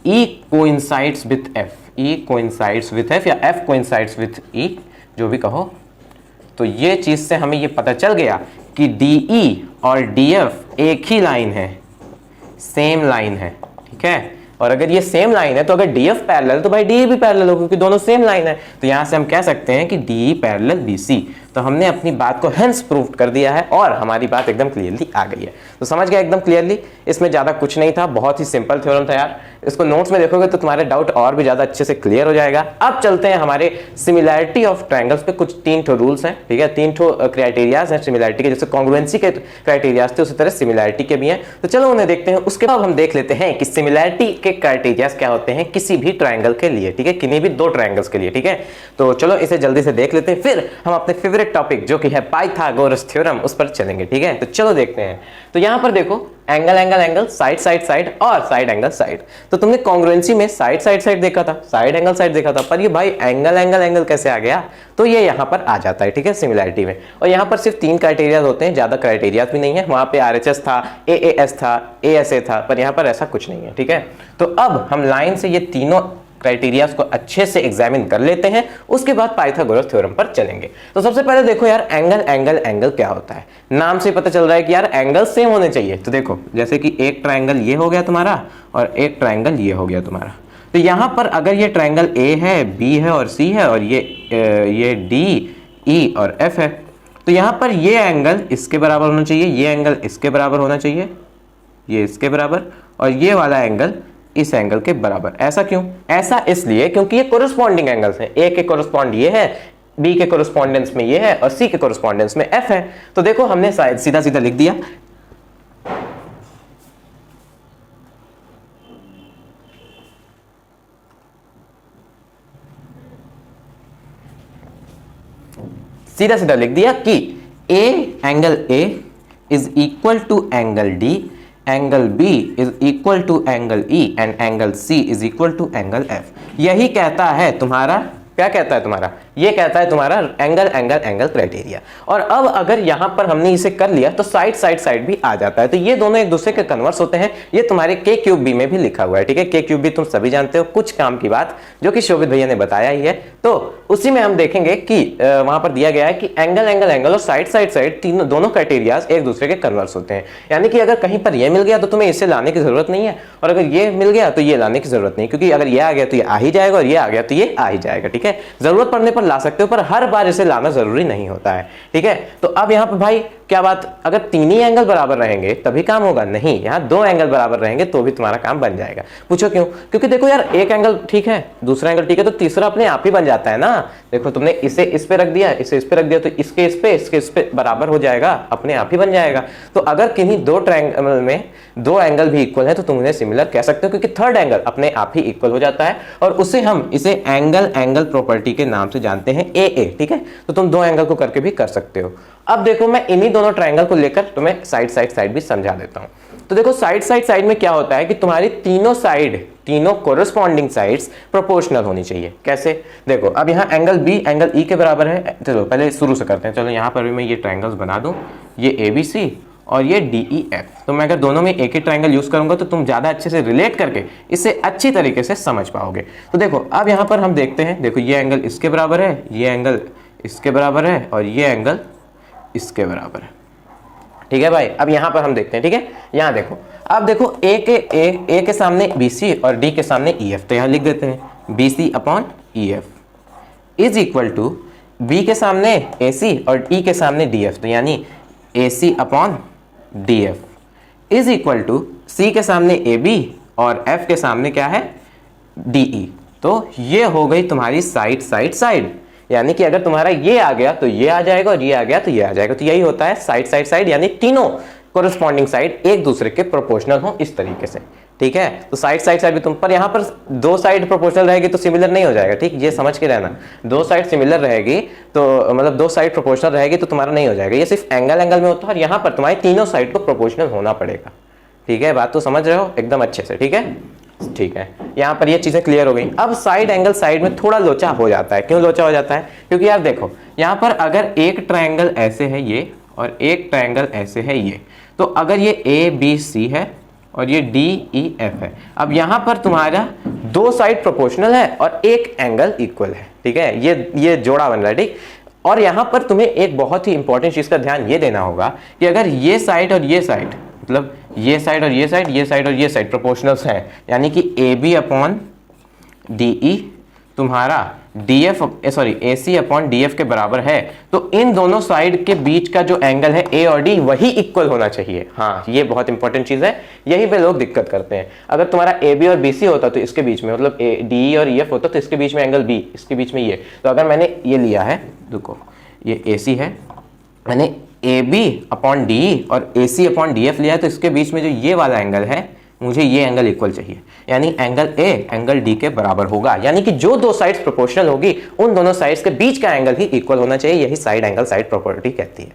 E coincides with F, E coincides with F या F कोइंसाइड्स विथ E, जो भी कहो। तो ये चीज से हमें ये पता चल गया कि DE और DF एक ही लाइन है, सेम लाइन है, ठीक है। और अगर ये सेम लाइन है तो अगर DF पैरेलल तो भाई DE भी पैरेलल हो, क्योंकि दोनों सेम लाइन है। तो यहां से हम कह सकते हैं कि DE पैरेलल BC। तो हमने अपनी बात को हेंस प्रूव कर दिया है और हमारी बात एकदम क्लियरली आ गई है। तो समझ गया एकदम क्लियरली, इसमें ज्यादा कुछ नहीं था, बहुत ही सिंपल थ्योरम था यार। इसको नोट्स में देखोगे तो तुम्हारे डाउट और भी ज्यादा अच्छे से क्लियर हो जाएगा। अब चलते हैं हमारे सिमिलैरिटी ऑफ ट्रायंगल्स पे। कुछ 3 ठो रूल्स हैं, ठीक है, 3 ठो क्राइटेरियाज हैं सिमिलैरिटी के, जैसे कॉन्ग्रुएंसी के क्राइटेरियाज थे उसी तरह सिमिलैरिटी के भी हैं। तो चलो उन्हें देखते हैं। उसके बाद हम देख लेते हैं कि सिमिलैरिटी के क्राइटेरियाज क्या होते हैं किसी भी ट्रायंगल के लिए, ठीक है, किन्हीं भी 2 ट्रायंगल्स के लिए, ठीक है। तो चलो इसे जल्दी से देख लेते हैं, फिर हम अपने फेवरेट टॉपिक जो कि है पाइथागोरस थ्योरम उस पर चलेंगे, ठीक है। तो चलो देखते हैं। तो यहां पर देखो angle angle angle, side side side और साइड एंगल साइड। तो तुमने कॉन्ग्रुएंसी में साइड साइड साइड देखा था, साइड एंगल साइड देखा था, पर ये भाई एंगल एंगल एंगल कैसे आ गया, तो ये यहां पर आ जाता है, ठीक है, सिमिलैरिटी में। और यहां पर सिर्फ 3 क्राइटेरिया होते हैं, ज्यादा क्राइटेरिया भी नहीं है। वहां पे RHS था, AAS था, ASA था, पर यहां पर ऐसा कुछ नहीं है, ठीक है। तो अब हम लाइन से ये तीनों क्राइटेरियाज को अच्छे से एग्जामिन कर लेते हैं, उसके बाद पाइथागोरस थ्योरम पर चलेंगे। तो सबसे पहले देखो यार, एंगल एंगल एंगल क्या होता है। नाम से पता चल रहा है कि यार एंगल सेम होने चाहिए। तो देखो जैसे कि एक ट्राइंगल ये हो गया तुम्हारा और एक ट्राइंगल ये हो गया तुम्हारा, तो यहां पर अगर ये ट्राइंगल ए है, बी है और सी है, और ये डी, ई और एफ है, तो यहां पर ये एंगल इसके बराबर होना चाहिए, ये एंगल इसके बराबर होना चाहिए, ये इसके बराबर, और ये वाला एंगल इस एंगल के बराबर। ऐसा क्यों? ऐसा इसलिए क्योंकि ये कोरिस्पॉन्डिंग एंगल्स हैं। ए के कोरिस्पॉन्ड ये है, बी के कोरिस्पॉन्डेंस में ये है, और सी के कोरिस्पॉन्डेंस में एफ है। तो देखो हमने सीधा सीधा लिख दिया, सीधा सीधा लिख दिया कि angle A is equal to angle D, angle B is equal to angle E, and angle C is equal to angle F. यही कहता है तुम्हारा, क्या कहता है तुम्हारा, ये कहता है तुम्हारा एंगल एंगल एंगल क्राइटेरिया। और अब अगर यहां पर हमने इसे कर लिया तो साइड साइड साइड भी आ जाता है। तो ये दोनों एक दूसरे के कन्वर्स होते हैं। ये तुम्हारे के क्यूब बी में भी लिखा हुआ है, ठीक है। के क्यूब बी तुम सभी जानते हो, कुछ काम की बात जो कि शोभित भैया ने बताया ही है। तो उसी में हम देखेंगे कि वहां पर दिया गया है कि एंगल एंगल एंगल और साइड साइड साइड तीनों दोनों क्राइटेरियाज एक दूसरे के कन्वर्स होते हैं। यानी कि अगर कहीं पर ये मिल गया तो तुम्हें इसे लाने की जरूरत नहीं है, और अगर ये मिल गया तो ये लाने की जरूरत नहीं, क्योंकि अगर ये आ गया तो ये आ ही जाएगा, और ये आ गया तो ये आ ही जाएगा, ठीक है। जरूरत पड़ने पर ला सकते हो, पर हर बार इसे लाना जरूरी नहीं होता है, ठीक है। तो अब यहां पर भाई क्या बात, अगर तीन ही एंगल बराबर रहेंगे तभी काम होगा? नहीं, यहां दो एंगल बराबर रहेंगे तो भी तुम्हारा काम बन जाएगा। पूछो क्यों? क्योंकि देखो यार, एक एंगल ठीक है, दूसरा एंगल ठीक है, तो तीसरा अपने आप ही बन जाता है ना। देखो तुमने इसे इस पे रख दिया, इसे इस पे रख दिया, तो इसके इस पे बराबर हो जाएगा, अपने आप ही बन जाएगा। तो अगर किन्हीं दो ट्रायंगल में दो एंगल भी इक्वल है तो तुम उन्हें सिमिलर कह सकते हो, क्योंकि थर्ड एंगल अपने आप ही इक्वल हो जाता है, और उसे हम इसे एंगल एंगल प्रॉपर्टी के नाम से जानते हैं, ए, ठीक है। तो तुम दो एंगल को करके भी कर सकते हो। अब देखो मैं इन्हीं दोनों ट्रायंगल को लेकर तुम्हें साइड साइड साइड भी समझा देता हूं। तो देखो साइड साइड साइड में क्या होता है कि तुम्हारी तीनों साइड, तीनों कोरिस्पॉन्डिंग साइड्स प्रोपोर्शनल होनी चाहिए। कैसे? देखो अब यहाँ एंगल बी एंगल ई के बराबर है। चलो पहले शुरू से करते हैं। चलो यहाँ पर भी मैं ये ट्रायंगल्स बना दूं, ये ए बी सी और ये डी ई एफ। तो मैं अगर दोनों में एक ही ट्रायंगल यूज करूंगा तो तुम ज्यादा अच्छे से रिलेट करके इसे अच्छी तरीके से समझ पाओगे। तो देखो अब यहाँ पर हम देखते हैं, देखो ये एंगल इसके बराबर है, ये एंगल इसके बराबर है, और ये एंगल इसके बराबर है, ठीक है भाई। अब यहां पर हम देखते हैं, ठीक है। यहां देखो, अब देखो ए के सामने BC और D के सामने EF, तो यहां लिख देते हैं BC upon EF is equal to B के सामने AC और E के सामने DF, तो यानी AC upon DF is equal to C के सामने AB और F के सामने क्या है, DE। तो ये हो गई तुम्हारी साइड साइड साइड, यानी कि अगर तुम्हारा ये आ गया तो ये आ जाएगा, और ये आ गया तो ये आ जाएगा। तो यही होता है साइड साइड साइड, यानी तीनों कोरिस्पॉन्डिंग साइड एक दूसरे के प्रोपोर्शनल हो इस तरीके से, ठीक है। तो साइड साइड साइड भी तुम पर, यहाँ पर दो साइड प्रोपोर्शनल रहेगी तो सिमिलर नहीं हो जाएगा, ठीक, ये समझ के रहना। दो साइड सिमिलर रहेगी तो मतलब दो साइड प्रोपोर्शनल रहेगी तो तुम्हारा नहीं हो जाएगा। ये सिर्फ एंगल एंगल में होता है, और यहाँ पर तुम्हारी तीनों साइड को प्रोपोर्शनल होना पड़ेगा, ठीक है। बात तो समझ रहे हो एकदम अच्छे से, ठीक है, ठीक है। यहां पर ये चीजें क्लियर हो गई। अब साइड एंगल साइड में थोड़ा लोचा हो जाता है। क्यों लोचा हो जाता है? क्योंकि यार देखो यहां पर अगर एक ट्रायंगल ऐसे है ये, और एक ट्रायंगल ऐसे है ये, तो अगर ये ABC है और ये DEF है, अब यहां पर तुम्हारा दो साइड प्रोपोर्शनल है और एक एंगल इक्वल है, ठीक है। ये जोड़ा बन रहा है, ठीक। और यहां पर तुम्हें एक बहुत ही इंपॉर्टेंट चीज का ध्यान ये देना होगा कि अगर ये साइड और ये साइड, मतलब ये साइड और ये साइड, ये साइड और ये साइड प्रोपोर्शनल्स है, यानी कि AB अपॉन DE तुम्हारा AC अपॉन DF के बराबर है, तो इन दोनों साइड के बीच का जो एंगल है A और D वही इक्वल होना चाहिए। हाँ, ये बहुत इंपॉर्टेंट चीज है, यही पे लोग दिक्कत करते हैं। अगर तुम्हारा AB और BC होता तो इसके बीच में, मतलब DE और EF होता तो इसके बीच में एंगल B, इसके बीच में ये। तो अगर मैंने ये लिया है, देखो ये AC है, मैंने AB अपॉन DE और AC अपॉन DF लिया है, तो इसके बीच में जो ये वाला एंगल है, मुझे ये एंगल इक्वल चाहिए, यानी एंगल A एंगल D के बराबर होगा। यानी कि जो दो साइड्स प्रोपोर्शनल होगी उन दोनों साइड्स के बीच का एंगल ही इक्वल होना चाहिए। यही साइड एंगल साइड प्रॉपर्टी कहती है।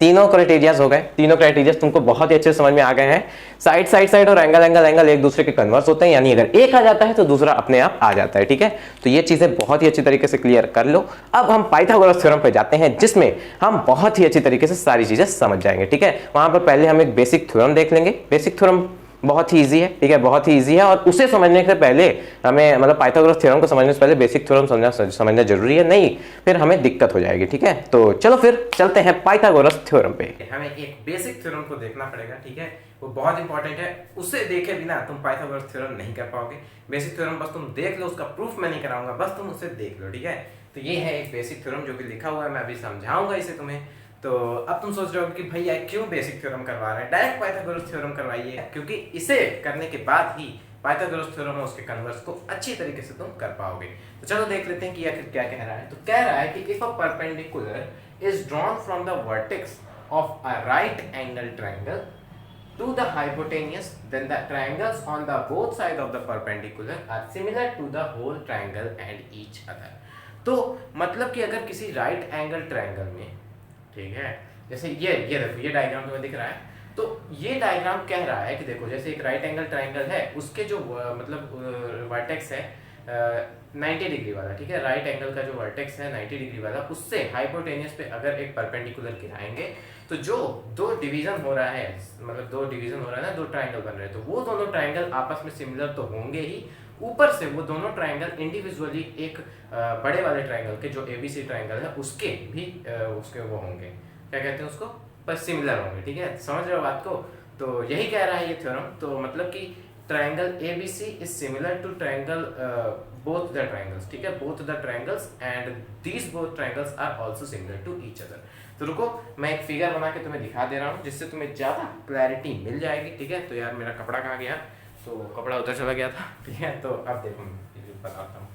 तीनों क्राइटेरियाज हो गए, तीनों क्राइटेरियाज तुमको बहुत ही अच्छे से समझ में आ गए हैं। साइड साइड साइड और एंगल एंगल एंगल एक दूसरे के कन्वर्स होते हैं, यानी अगर एक आ जाता है तो दूसरा अपने आप आ जाता है, ठीक है। तो ये चीजें बहुत ही अच्छी तरीके से क्लियर कर लो। अब हम पाइथागोरस थ्योरम पे जाते हैं, जिसमें हम बहुत ही अच्छी तरीके से सारी चीजें समझ जाएंगे, ठीक है। वहां पर पहले हम एक बेसिक थ्योरम देख लेंगे। बेसिक थ्योरम बहुत ही ईजी है, ठीक है, बहुत ही ईजी है। और उसे समझने से पहले हमें मतलब पाइथागोरस थ्योरम को समझने से पहले बेसिक थ्योरम समझना जरूरी है, नहीं फिर हमें दिक्कत हो जाएगी, ठीक है। तो चलो फिर चलते हैं पाइथागोरस थ्योरम पे। हमें एक बेसिक थ्योरम को देखना पड़ेगा, ठीक है, वो बहुत इंपॉर्टेंट है। उसे देखे बिना तुम पाइथागोरस थ्योरम नहीं कर पाओगे। बेसिक थ्योरम बस तुम देख लो, उसका प्रूफ मैं नहीं कराऊंगा, बस तुम उसे देख लो, ठीक है। तो ये है एक बेसिक थ्योरम जो कि लिखा हुआ है, मैं अभी समझाऊंगा इसे तुम्हें। तो अब तुम सोच रहे हो कि भैया क्यों बेसिक थ्योरम करवा रहे हैं, डायरेक्ट पाइथागोरस थ्योरम करवाइए, क्योंकि इसे करने के बाद ही पाइथागोरस थ्योरम और उसके कन्वर्स को अच्छी तरीके से तुम कर पाओगे। तो चलो देख लेते हैं कि आखिर क्या कह रहा है। तो कह रहा है कि if a perpendicular is drawn from the vertex of a right angle triangle to the hypotenuse, then the triangles on the both sides of the perpendicular are similar to the whole triangle and each other। तो मतलब कि अगर किसी right angle triangle में, ठीक है, जैसे ये देखो, ये डायग्राम तुम्हें दिख रहा है, तो ये डायग्राम कह रहा है कि देखो जैसे एक राइट एंगल ट्रायंगल है, उसके जो मतलब वर्टेक्स है 90 डिग्री वाला, ठीक है, राइट एंगल का जो वर्टेक्स है 90 डिग्री वाला, उससे हाइपोटेनियस पे अगर एक परपेंडिकुलर गिराएंगे तो जो दो डिवीजन हो रहा है, मतलब दो डिवीजन हो रहा है ना, दो ट्रायंगल बन रहे हैं, तो वो दोनों ट्रायंगल आपस में सिमिलर तो होंगे ही, ऊपर से वो दोनों ट्रायंगल इंडिविजुअली एक बड़े वाले ट्रायंगल के जो एबीसी ट्रायंगल है उसके भी उसके वो होंगे, क्या कहते हैं उसको, पर सिमिलर होंगे, ठीक है, समझ रहे हो बात को। तो यही कह रहा है ये थ्योरम। तो मतलब कि triangle ABC is similar to triangle both the triangles, ठीक है, both the triangles and these both triangles are also similar to each other। तो रुको मैं एक फिगर बना के तुम्हें दिखा दे रहा हूँ जिससे तुम्हें ज़्यादा क्लैरिटी मिल जाएगी, ठीक है। तो यार मेरा कपड़ा कहाँ गया, तो कपड़ा उधर चला गया था, ठीक है। तो अब देखो मैं बताता हूँ,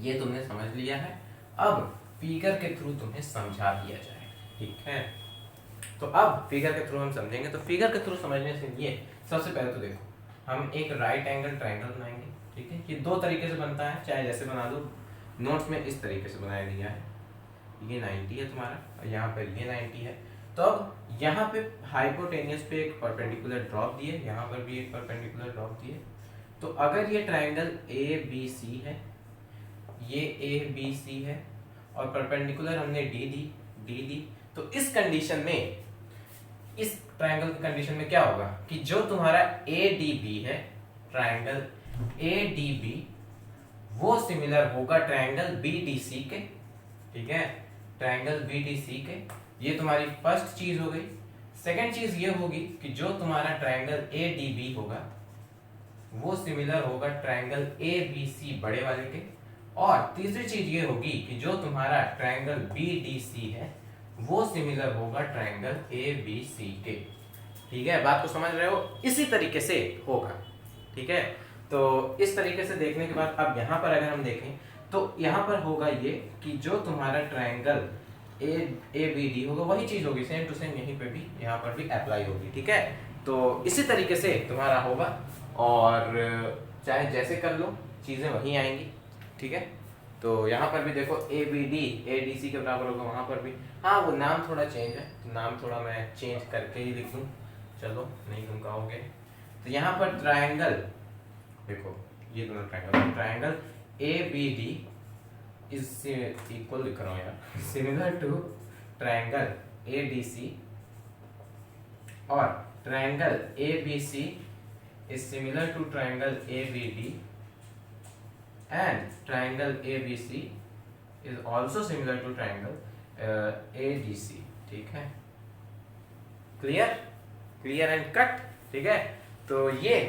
ये तुमने समझ लिया है, अब फिगर के थ्रू तुम्हें समझा दिया जाएगा, ठीक है। तो अब फिगर के थ्रू हम समझेंगे। तो फिगर के थ्रू समझने से ये सबसे पहले तो देखो हम एक राइट एंगल ट्रायंगल बनाएंगे, ठीक है। ये दो तरीके से बनता है, चाहे जैसे बना दो, नोट्स में इस तरीके से बनाया गया है, ये 90 है तुम्हारा और यहाँ पर ये 90 है। तो अब यहाँ पे हाइपोटेनियस पे एक परपेंडिकुलर ड्रॉप दिए, यहाँ पर भी एक परपेंडिकुलर ड्रॉप दिए। तो अगर ये ट्रायंगल ए बी सी है, ये ए बी सी है और परपेंडिकुलर हमने डी दी, तो इस कंडीशन में, इस ट्रायंगल की कंडीशन में क्या होगा कि जो तुम्हारा ए डी बी है, ट्रायंगल ए डी बी, वो सिमिलर होगा ट्रायंगल बी डी सी के, ठीक है, ट्रायंगल बी डी सी के। ये तुम्हारी फर्स्ट चीज हो गई। सेकंड चीज ये होगी कि जो तुम्हारा ट्रायंगल ए डी बी होगा वो सिमिलर होगा ट्रायंगल ए बी सी बड़े वाले के। और तीसरी चीज ये होगी कि जो तुम्हारा ट्रायंगल बी डी सी है वो सिमिलर होगा ट्रायंगल ए बी सी के, ठीक है। बात को समझ रहे हो, इसी तरीके से होगा, ठीक है। तो इस तरीके से देखने के बाद अब यहाँ पर अगर हम देखें तो यहाँ पर होगा ये कि जो तुम्हारा ट्रायंगल ए बी डी होगा वही चीज होगी, सेम टू सेम यहीं पे भी, यहाँ पर भी अप्लाई होगी, ठीक है। तो इसी तरीके से तुम्हारा होगा और चाहे जैसे कर लो चीजें वहीं आएंगी, ठीक है। तो यहाँ पर भी देखो A B D A D C के बराबर होगा, वहां पर भी, हाँ वो नाम थोड़ा चेंज है, तो नाम थोड़ा मैं चेंज करके ही लिख दूं, चलो नहीं तुम कहोगे। तो यहाँ पर ट्रायंगल देखो, ये दोनों triangle A B D is equal लिख रहा हूँ यार, similar to triangle A D C, और triangle A B C is similar to triangle A B D, and triangle ABC is also similar to triangle ADC, ठीक है, clear and cut, ठीक है। तो ये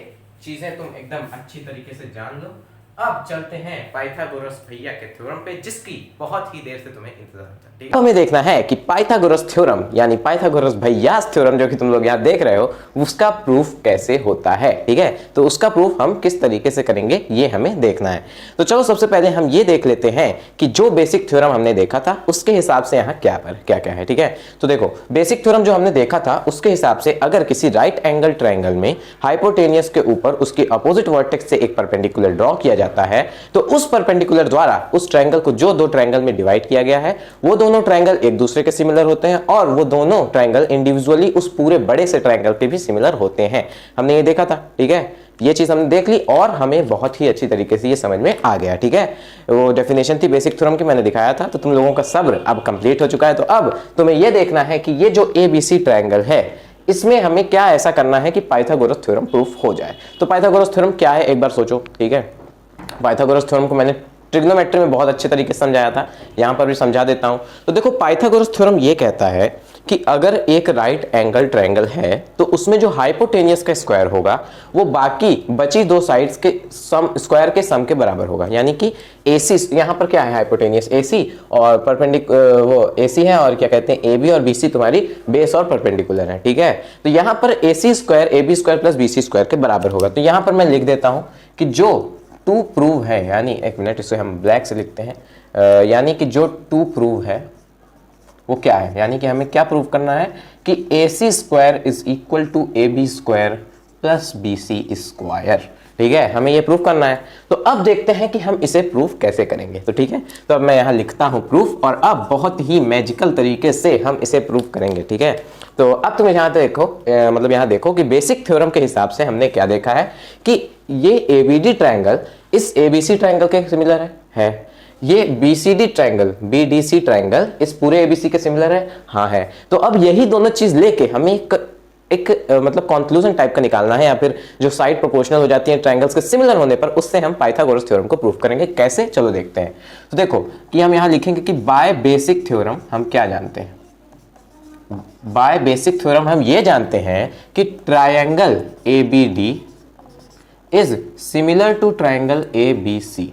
चीजें तुम एकदम अच्छी तरीके से जान लो। अब चलते हैं पाइथागोरस भैया के थ्योरम पे, जिसकी बहुत ही देर से तुम्हें इंतजार था, ठीक है। तो हमें देखना है कि पाइथागोरस थ्योरम यानी पाइथागोरस भैयास थ्योरम जो कि तुम लोग यहाँ देख रहे हो उसका प्रूफ कैसे होता है, ठीक है। तो उसका प्रूफ हम किस तरीके से करेंगे ये हमें देखना है। तो चलो सबसे पहले हम ये देख लेते हैं कि जो बेसिक थ्योरम हमने देखा था उसके हिसाब से यहाँ क्या क्या है, ठीक है। तो देखो बेसिक थ्योरम जो हमने देखा था उसके हिसाब से अगर किसी राइट एंगल ट्रायंगल में हाइपोटेनियस के ऊपर उसकी अपोजिट वर्टेक्स से एक परपेंडिकुलर ड्रॉ किया जाता है, तो उस परपेंडिकुलर द्वारा उस ट्रायंगल को जो दो ट्रायंगल में डिवाइड किया गया है वो दोनों ट्रायंगल एक दूसरे के सिमिलर होते हैं और वो दोनों ट्रायंगल इंडिविजुअली उस पूरे बड़े से ट्रायंगल पे भी सिमिलर होते हैं। हमने ये देखा था, ठीक है, ये चीज हमने देख ली और हमें बहुत ही अच्छी तरीके से ये समझ में आ गया, ठीक है। वो डेफिनेशन थी बेसिक थ्योरम की, मैंने दिखाया था, तो तुम लोगों का सब्र अब कंप्लीट हो चुका है। तो अब तुम्हें ये देखना है कि ये जो एबीसी ट्रायंगल है इसमें हमें क्या ऐसा करना है कि पाइथागोरस थ्योरम प्रूफ हो जाए। तो पाइथागोरस थ्योरम क्या है एक बार सोचो, ठीक है। पाइथागोरस थ्योरम को मैंने ट्रिग्नोमेट्री में बहुत अच्छे तरीके से समझाया था, यहां पर भी समझा देता हूं। तो देखो पाइथागोरस थ्योरम ये कहता है कि अगर एक राइट एंगल ट्रायंगल है तो उसमें जो हाइपोटेनियस का स्क्वायर होगा वो बाकी बची दो साइड्स के सम स्क्वायर के सम के बराबर होगा। यानी कि AC यहां पर क्या है, हाइपोटेनियस AC और वो AC है और क्या कहते हैं AB और BC तुम्हारी बेस और परपेंडिकुलर है, ठीक है। तो यहां पर AC square AB square plus BC square के बराबर होगा। तो यहां पर मैं लिख देता हूं कि जो टू प्रूव है, यानी एक मिनट इसे हम ब्लैक से लिखते हैं, यानी कि जो टू प्रूव है वो क्या है, यानी कि हमें क्या प्रूव करना है कि AC square is equal to AB square plus BC square, ठीक है, हमें ये प्रूफ करना है। तो अब देखते हैं कि हम इसे प्रूफ कैसे करेंगे। तो ठीक है, तो अब मैं यहां लिखता हूं प्रूफ और अब बहुत ही मैजिकल तरीके से हम इसे प्रूफ करेंगे, ठीक है। तो अब तुम यहां देखो, मतलब यहां देखो कि बेसिक थ्योरम के हिसाब से हमने क्या देखा है कि ये ABD ट्रायंगल इस ABC ट्रायंगल के सिमिलर है। ये BCD ट्रायंगल BDC ट्रायंगल इस पूरे ABC के सिमिलर है, हाँ है। तो अब यही दोनों चीज लेके हमें एक मतलब कंक्लूजन टाइप का निकालना है, या फिर जो साइड प्रोपोर्शनल हो जाती है ट्रायंगल्स के सिमिलर होने पर, उससे हम पाइथागोरस थ्योरम को प्रूफ करेंगे। कैसे, चलो देखते हैं। तो देखो कि हम यहां लिखेंगे कि बाय बेसिक थ्योरम हम क्या जानते हैं। बाय बेसिक थ्योरम हम ये जानते हैं कि triangle ABD is similar to triangle ABC,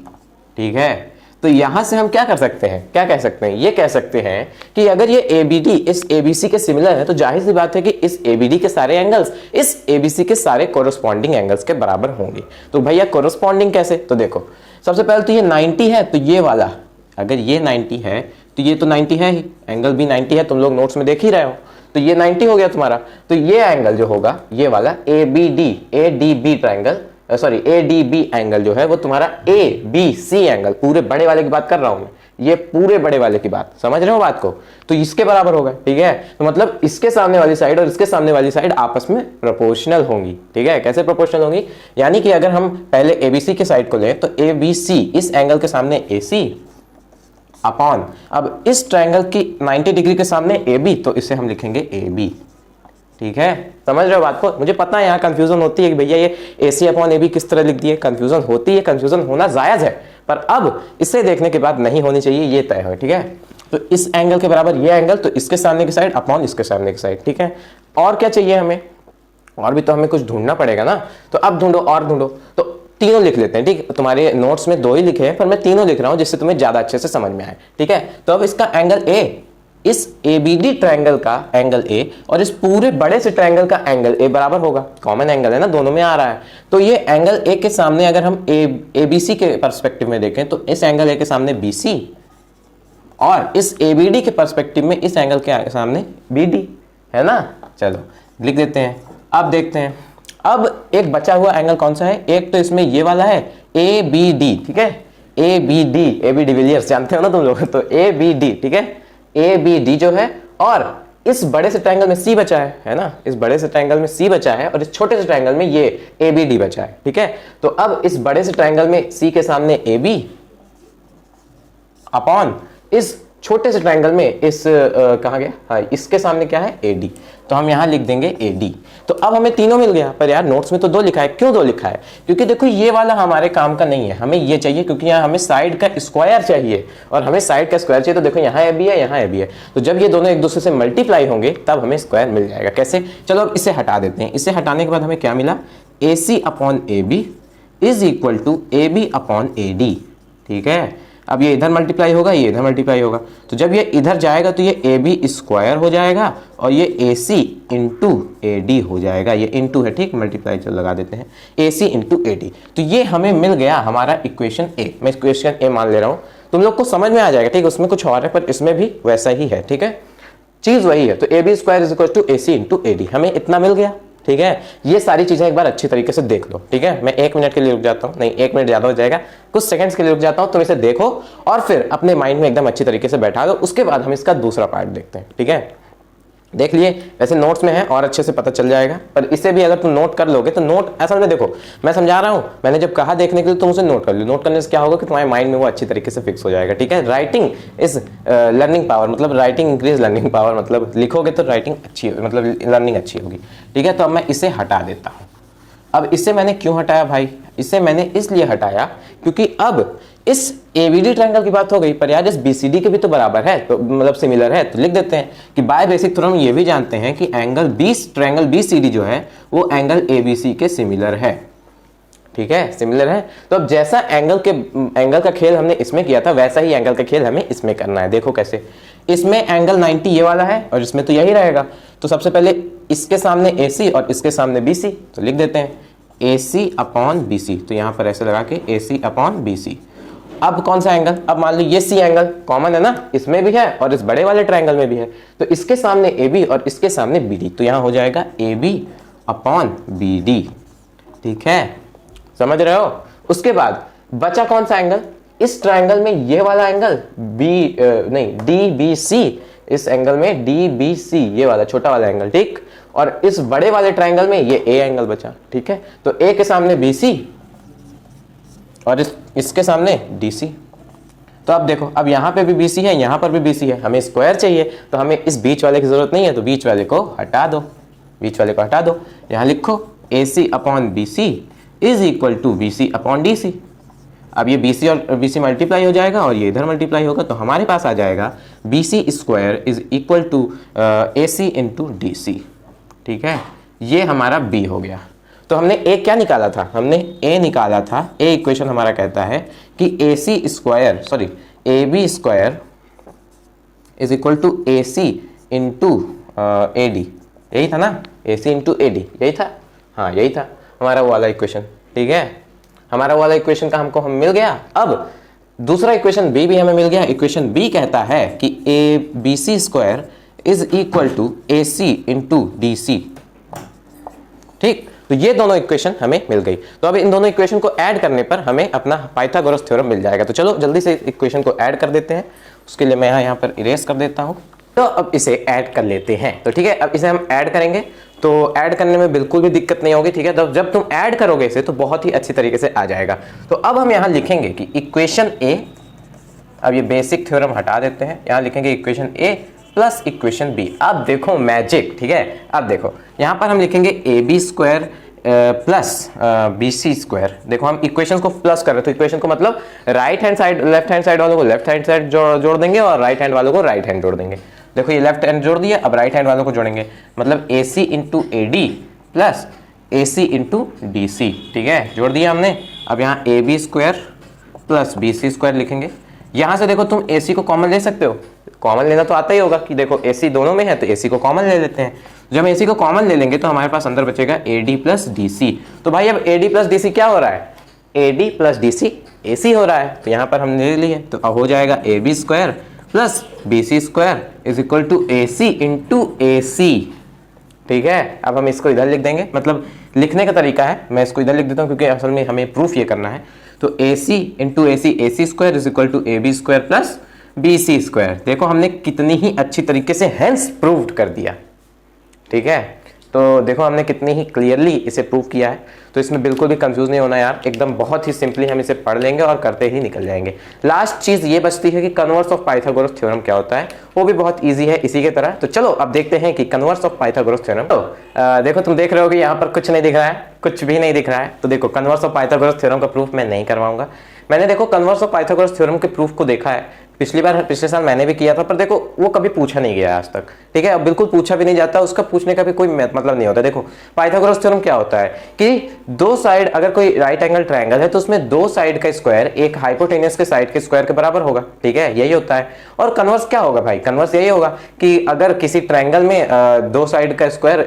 ठीक है। तो यहां से हम क्या कर सकते हैं, क्या कह सकते हैं, ये कह सकते हैं कि अगर ये ABD इस ABC के सिमिलर है तो जाहिर सी बात है कि इस ABD के सारे एंगल्स इस ABC के सारे कोरोस्पॉन्डिंग एंगल्स के बराबर होंगे। तो भैया कोरोस्पॉन्डिंग कैसे, तो देखो सबसे पहले तो ये 90 है, तो ये वाला अगर ये 90 है तो ये तो 90 है ही, एंगल भी 90 है, तुम लोग नोट्स में देख ही रहे हो। तो ये 90 हो गया तुम्हारा। तो ये एंगल जो होगा ये वाला ADB triangle, sorry ADB angle जो है वो तुम्हारा ABC एंगल, पूरे बड़े वाले की बात कर रहा हूं मैं, ये पूरे बड़े वाले की बात, समझ रहे हो बात को, तो इसके बराबर होगा, ठीक है। तो मतलब इसके सामने वाली साइड और इसके सामने वाली साइड आपस में प्रोपोर्शनल होंगी, ठीक है। कैसे प्रोपोर्शनल होंगी, यानी कि अगर हम पहले ABC के साइड को लें तो ABC इस एंगल के सामने AC अपॉन, अब इस ट्रायंगल की 90 डिग्री के सामने AB, तो इसे हम लिखेंगे AB, ठीक है। समझ रहे हो बात को, मुझे पता है यहाँ कंफ्यूजन होती है कि भैया ये AC अपॉन AB किस तरह लिख दिए, कंफ्यूजन होती है, कंफ्यूजन होना जायज है, पर अब इसे देखने के बाद नहीं होनी चाहिए, ये तय है, ठीक है। तो इस एंगल के बराबर ये एंगल, तो इसके सामने की साइड अपॉन इसके सामने की साइड, ठीक है। और क्या चाहिए हमें, और भी तो हमें कुछ ढूंढना पड़ेगा ना, तो अब ढूंढो और ढूंढो। तो तीनों लिख लेते हैं, ठीक। तुम्हारे नोट्स में 2 ही लिखे हैं पर मैं तीनों लिख रहा हूं जिससे तुम्हें ज्यादा अच्छे से समझ में आए, ठीक है। तो अब इसका एंगल A, इस ABD ट्रायंगल का एंगल A और इस पूरे बड़े से ट्रायंगल का एंगल A बराबर होगा, कॉमन एंगल है ना, दोनों में आ रहा है। तो ये एंगल A के सामने अगर हम ABC के पर्सपेक्टिव में देखें तो इस एंगल A के सामने BC और इस ABD के पर्सपेक्टिव में इस एंगल के सामने BD, है ना। चलो लिख देते हैं। अब देखते हैं, अब एक बचा हुआ एंगल कौन सा है, एक तो इसमें ये वाला है ABD, ठीक है। AB डिविलियर्स जानते हो ना तुम लोग, तो ABD, ठीक है, ABD जो है, और इस बड़े से ट्रायंगल में C बचा है ना, इस बड़े से ट्रायंगल में C बचा है और इस छोटे से ट्रायंगल में ये ABD बचा है, ठीक है। तो अब इस बड़े से ट्रायंगल में C के सामने AB अपॉन इस छोटे से ट्रायंगल में इस कहां गया, हाँ, इसके सामने क्या है AD, तो हम यहां लिख देंगे AD। तो अब हमें तीनों मिल गया, पर यार नोट्स में तो 2 लिखा है, क्यों 2 लिखा है, क्योंकि देखो ये वाला हमारे काम का नहीं है, हमें ये चाहिए क्योंकि यहाँ हमें साइड का स्क्वायर चाहिए, और हमें साइड का स्क्वायर चाहिए। तो देखो यहाँ AB है, यहाँ AB है, तो जब ये दोनों एक दूसरे से मल्टीप्लाई होंगे तब हमें स्क्वायर मिल जाएगा। कैसे, चलो अब इसे हटा देते हैं। इसे हटाने के बाद हमें क्या मिला, AC upon AB is equal to AB upon AD, ठीक है। अब ये इधर मल्टीप्लाई होगा, ये इधर मल्टीप्लाई होगा, तो जब ये इधर जाएगा तो ये AB स्क्वायर हो जाएगा और ये AC इंटू AD हो जाएगा, ये इंटू है, ठीक, मल्टीप्लाई चलो लगा देते हैं, AC इंटू AD। तो ये हमें मिल गया हमारा इक्वेशन A, मैं इक्वेशन A मान ले रहा हूँ, तुम लोग को समझ में आ जाएगा, ठीक। उसमें कुछ और है पर इसमें भी वैसा ही है, ठीक है, चीज वही है। तो AB square is equal to AC into AD, हमें इतना मिल गया, ठीक है। ये सारी चीजें एक बार अच्छी तरीके से देख लो, ठीक है। मैं 1 मिनट के लिए रुक जाता हूँ, नहीं 1 मिनट ज्यादा हो जाएगा, कुछ सेकंड्स के लिए रुक जाता हूँ, तुम इसे देखो और फिर अपने माइंड में एकदम अच्छी तरीके से बैठा दो, उसके बाद हम इसका दूसरा पार्ट देखते हैं, ठीक है। देख लिए, वैसे नोट्स में है और अच्छे से पता चल जाएगा, पर इसे भी अगर तुम नोट कर लोगे तो नोट असल में देखो मैं समझा रहा हूँ, मैंने जब कहा देखने के लिए तुम उसे नोट कर लो, नोट करने से क्या होगा कि तुम्हारे माइंड में वो अच्छी तरीके से फिक्स हो जाएगा। ठीक है, राइटिंग इज लर्निंग पावर, मतलब राइटिंग इंक्रीज लर्निंग पावर, मतलब लिखोगे तो राइटिंग अच्छी होगी, मतलब लर्निंग अच्छी होगी। ठीक है, तो अब मैं इसे हटा देता हूँ। अब इसे मैंने क्यों हटाया भाई, इसे मैंने इसलिए हटाया क्योंकि अब इस एबीडी ट्रायंगल की बात हो गई, पर यार इस बीसीडी के भी तो बराबर है, तो मतलब सिमिलर है, तो लिख देते हैं कि बाय बेसिक थ्योरम ये भी जानते हैं कि एंगल ट्रायंगल बीसीडी जो है वो एंगल एबीसी के सिमिलर है। ठीक है, सिमिलर है। तो अब जैसा एंगल का खेल हमने इसमें किया था वैसा ही एंगल का खेल हमें इसमें करना है। देखो कैसे, इसमें एंगल 90 ये वाला है और इसमें तो यही रहेगा, तो सबसे पहले इसके सामने AC और इसके सामने BC, तो लिख देते हैं AC अपॉन BC, तो यहां पर ऐसे लगा के AC अपॉन BC। अब कौन सा एंगल, अब मान लो ये C एंगल कॉमन है ना, इसमें भी है और इस बड़े वाले ट्रायंगल में भी है, तो इसके सामने AB और इसके सामने BD, तो यहां हो जाएगा AB अपॉन BD। ठीक है, समझ रहे हो। उसके बाद बचा कौन सा एंगल, इस ट्रायंगल में ये वाला एंगल DBC, इस एंगल में DBC ये वाला छोटा वाला एंगल, ठीक, और इस बड़े वाले ट्रायंगल में ये A एंगल बचा। ठीक है, तो A के सामने BC और इसके सामने DC। तो अब देखो, अब यहां पे भी BC है, यहां पर भी BC है, हमें स्क्वायर चाहिए, तो हमें इस बीच वाले की जरूरत नहीं है, तो बीच वाले को हटा दो, बीच वाले को हटा दो। यहां लिखो AC upon BC is equal to BC upon DC। अब ये BC और BC मल्टीप्लाई हो जाएगा और ये इधर मल्टीप्लाई होगा, तो हमारे पास आ जाएगा BC square is equal to AC into DC। ठीक है, ये हमारा B हो गया। तो हमने A क्या निकाला था, हमने A निकाला था, A इक्वेशन हमारा कहता है कि AB square is equal to AC into AD, यही था ना, AC इंटू AD यही था, हाँ यही था हमारा वो वाला इक्वेशन। ठीक है, हमारा वाला इक्वेशन का हमको मिल गया। अब दूसरा इक्वेशन B भी हमें मिल गया। इक्वेशन B कहता है कि ABC square is equal to AC into DC। ठीक, तो ये दोनों इक्वेशन हमें मिल गई। तो अब इन दोनों इक्वेशन को ऐड करने पर हमें अपना पाइथागोरस थ्योरम मिल जाएगा। तो चलो जल्दी से इक्वेशन को ऐड कर देते हैं, उसके लिए मैं यहाँ पर इरेज कर देता हूँ। तो अब इसे ऐड कर लेते हैं। तो ठीक है, अब इसे हम ऐड करेंगे, तो ऐड करने में बिल्कुल भी दिक्कत नहीं होगी। ठीक है, तो जब तुम ऐड करोगे इसे तो बहुत ही अच्छी तरीके से आ जाएगा। तो अब हम यहाँ लिखेंगे कि इक्वेशन A, अब ये बेसिक थ्योरम हटा देते हैं, यहाँ लिखेंगे equation A plus equation B। अब देखो मैजिक, ठीक है, अब देखो यहाँ पर हम लिखेंगे AB square plus BC square. देखो हम इक्वेशंस को प्लस कर रहे हैं, तो इक्वेशन को मतलब right hand side, left hand side वालों को लेफ्ट हैंड साइड जोड़ देंगे और राइट हैंड वालों को राइट हैंड जोड़ देंगे। देखो ये लेफ्ट हैंड जोड़ दिया, अब राइट हैंड वालों को जोड़ेंगे, मतलब AC into AD plus AC into DC। ठीक है, जोड़ दिया हमने। अब यहाँ AB square plus BC square लिखेंगे। यहाँ से देखो तुम AC को कॉमन ले सकते हो, कॉमन लेना तो आता ही होगा कि देखो AC दोनों में है तो AC को कॉमन ले लेते हैं। जब हम AC को कॉमन ले लेंगे तो हमारे पास अंदर बचेगा AD प्लस DC। तो भाई अब AD प्लस DC क्या हो रहा है, AD प्लस DC AC हो रहा है, तो यहाँ पर हम ले लिए, तो अब हो जाएगा AB square plus BC square is equal to AC into AC। ठीक है, अब हम इसको इधर लिख देंगे, मतलब लिखने का तरीका है, मैं इसको इधर लिख देता हूँ क्योंकि असल में हमें प्रूफ ये करना है। तो AC into AC square is equal to AB square plus BC square. देखो हमने कितनी ही अच्छी तरीके से हेंस प्रूव्ड कर दिया। ठीक है, तो देखो हमने कितनी ही क्लियरली इसे प्रूव किया है, तो इसमें बिल्कुल भी कंफ्यूज नहीं होना यार, एकदम बहुत ही सिंपली हम इसे पढ़ लेंगे और करते ही निकल जाएंगे। लास्ट चीज ये बचती है कि कन्वर्स ऑफ पाइथागोरस थ्योरम क्या होता है, वो भी बहुत इजी है इसी के तरह। तो चलो अब देखते हैं कि कन्वर्स ऑफ पाइथागोरस थ्योरम। तो देखो तुम देख रहे हो कि यहाँ पर कुछ नहीं दिख रहा है, कुछ भी नहीं दिख रहा है। तो देखो कन्वर्स ऑफ पाइथागोरस थ्योरम का प्रूफ मैं नहीं करवाऊंगा। मैंने देखो कन्वर्स ऑफ पाइथागोरस थ्योरम के प्रूफ को देखा है, पिछले साल मैंने भी किया था, पर देखो वो कभी पूछा नहीं गया आज तक। ठीक है, अब बिल्कुल पूछा भी नहीं जाता, उसका पूछने का भी कोई मतलब नहीं होता। देखो पाइथागोरस थ्योरम क्या होता है कि दो साइड, अगर कोई राइट एंगल ट्रायंगल है तो उसमें दो साइड का स्क्वायर एक हाइपोटेनियस के साइड के स्क्वायर के बराबर होगा। ठीक है, यही होता है। और कन्वर्स क्या होगा भाई, कन्वर्स यही होगा कि अगर किसी ट्रायंगल में दो साइड का स्क्वायर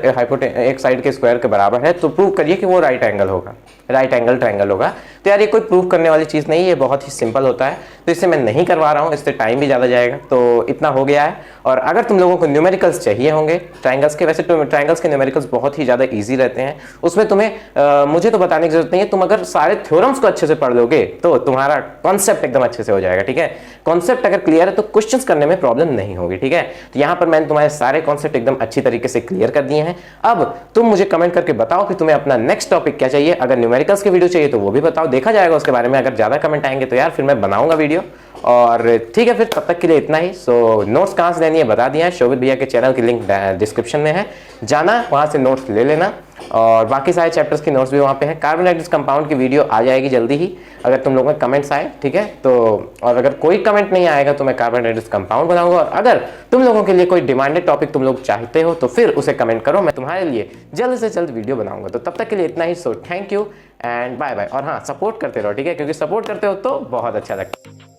एक साइड के स्क्वायर के बराबर है तो प्रूव करिए कि वो राइट एंगल होगा, राइट एंगल ट्रायंगल होगा। तो यार ये कोई प्रूव करने वाली चीज नहीं है, ये बहुत ही सिंपल होता है, तो इसे मैं नहीं करवा रहा हूँ, उससे टाइम भी ज़्यादा जाएगा। तो इतना हो गया है। और अगर तुम लोगों को न्यूमेरिकल्स चाहिए होंगे ट्रायंगल्स के, वैसे तो ट्रायंगल्स के न्यूमेरिकल्स बहुत ही ज़्यादा ईजी रहते हैं, उसमें तुम्हें मुझे तो बताने की जरूरत नहीं है, तुम अगर सारे थ्योरम्स को अच्छे से पढ़ लोगे तो तुम्हारा कॉन्सेप्ट एकदम अच्छे से हो जाएगा। ठीक है, कॉन्सेप्ट अगर क्लियर है तो क्वेश्चंस करने में प्रॉब्लम नहीं होगी। ठीक है, तो यहाँ पर मैंने तुम्हारे सारे कॉन्सेप्ट एकदम अच्छी तरीके से क्लियर कर दिए हैं। अब तुम मुझे कमेंट करके बताओ कि तुम्हें अपना नेक्स्ट टॉपिक क्या चाहिए। अगर न्यूमेरिकल्स की वीडियो चाहिए तो वो भी बताओ, देखा जाएगा उसके बारे में। अगर ज्यादा कमेंट आएंगे तो यार फिर मैं बनाऊंगा वीडियो। और ठीक है, फिर तब तक के लिए इतना ही। सो नोट्स कहाँ से लेनी है बता दिया है, शोभित भैया के चैनल की लिंक डिस्क्रिप्शन में है, जाना वहां से नोट्स ले लेना। और बाकी सारे चैप्टर्स की नोट्स भी वहाँ पे है। कार्बोनाइट्स कंपाउंड की वीडियो आ जाएगी जल्दी ही, अगर तुम लोगों के कमेंट्स आए। ठीक है, तो और अगर कोई कमेंट नहीं आएगा तो मैं कार्बोनाइट्स कंपाउंड बनाऊंगा। और अगर तुम लोगों के लिए कोई डिमांडेड टॉपिक तुम लोग चाहते हो तो फिर उसे कमेंट करो, मैं तुम्हारे लिए जल्द से जल्द वीडियो बनाऊंगा। तो तब तक के लिए इतना ही। So thank you and bye bye. और हाँ, सपोर्ट करते रहो, ठीक है, क्योंकि सपोर्ट करते हो तो बहुत अच्छा लगता है।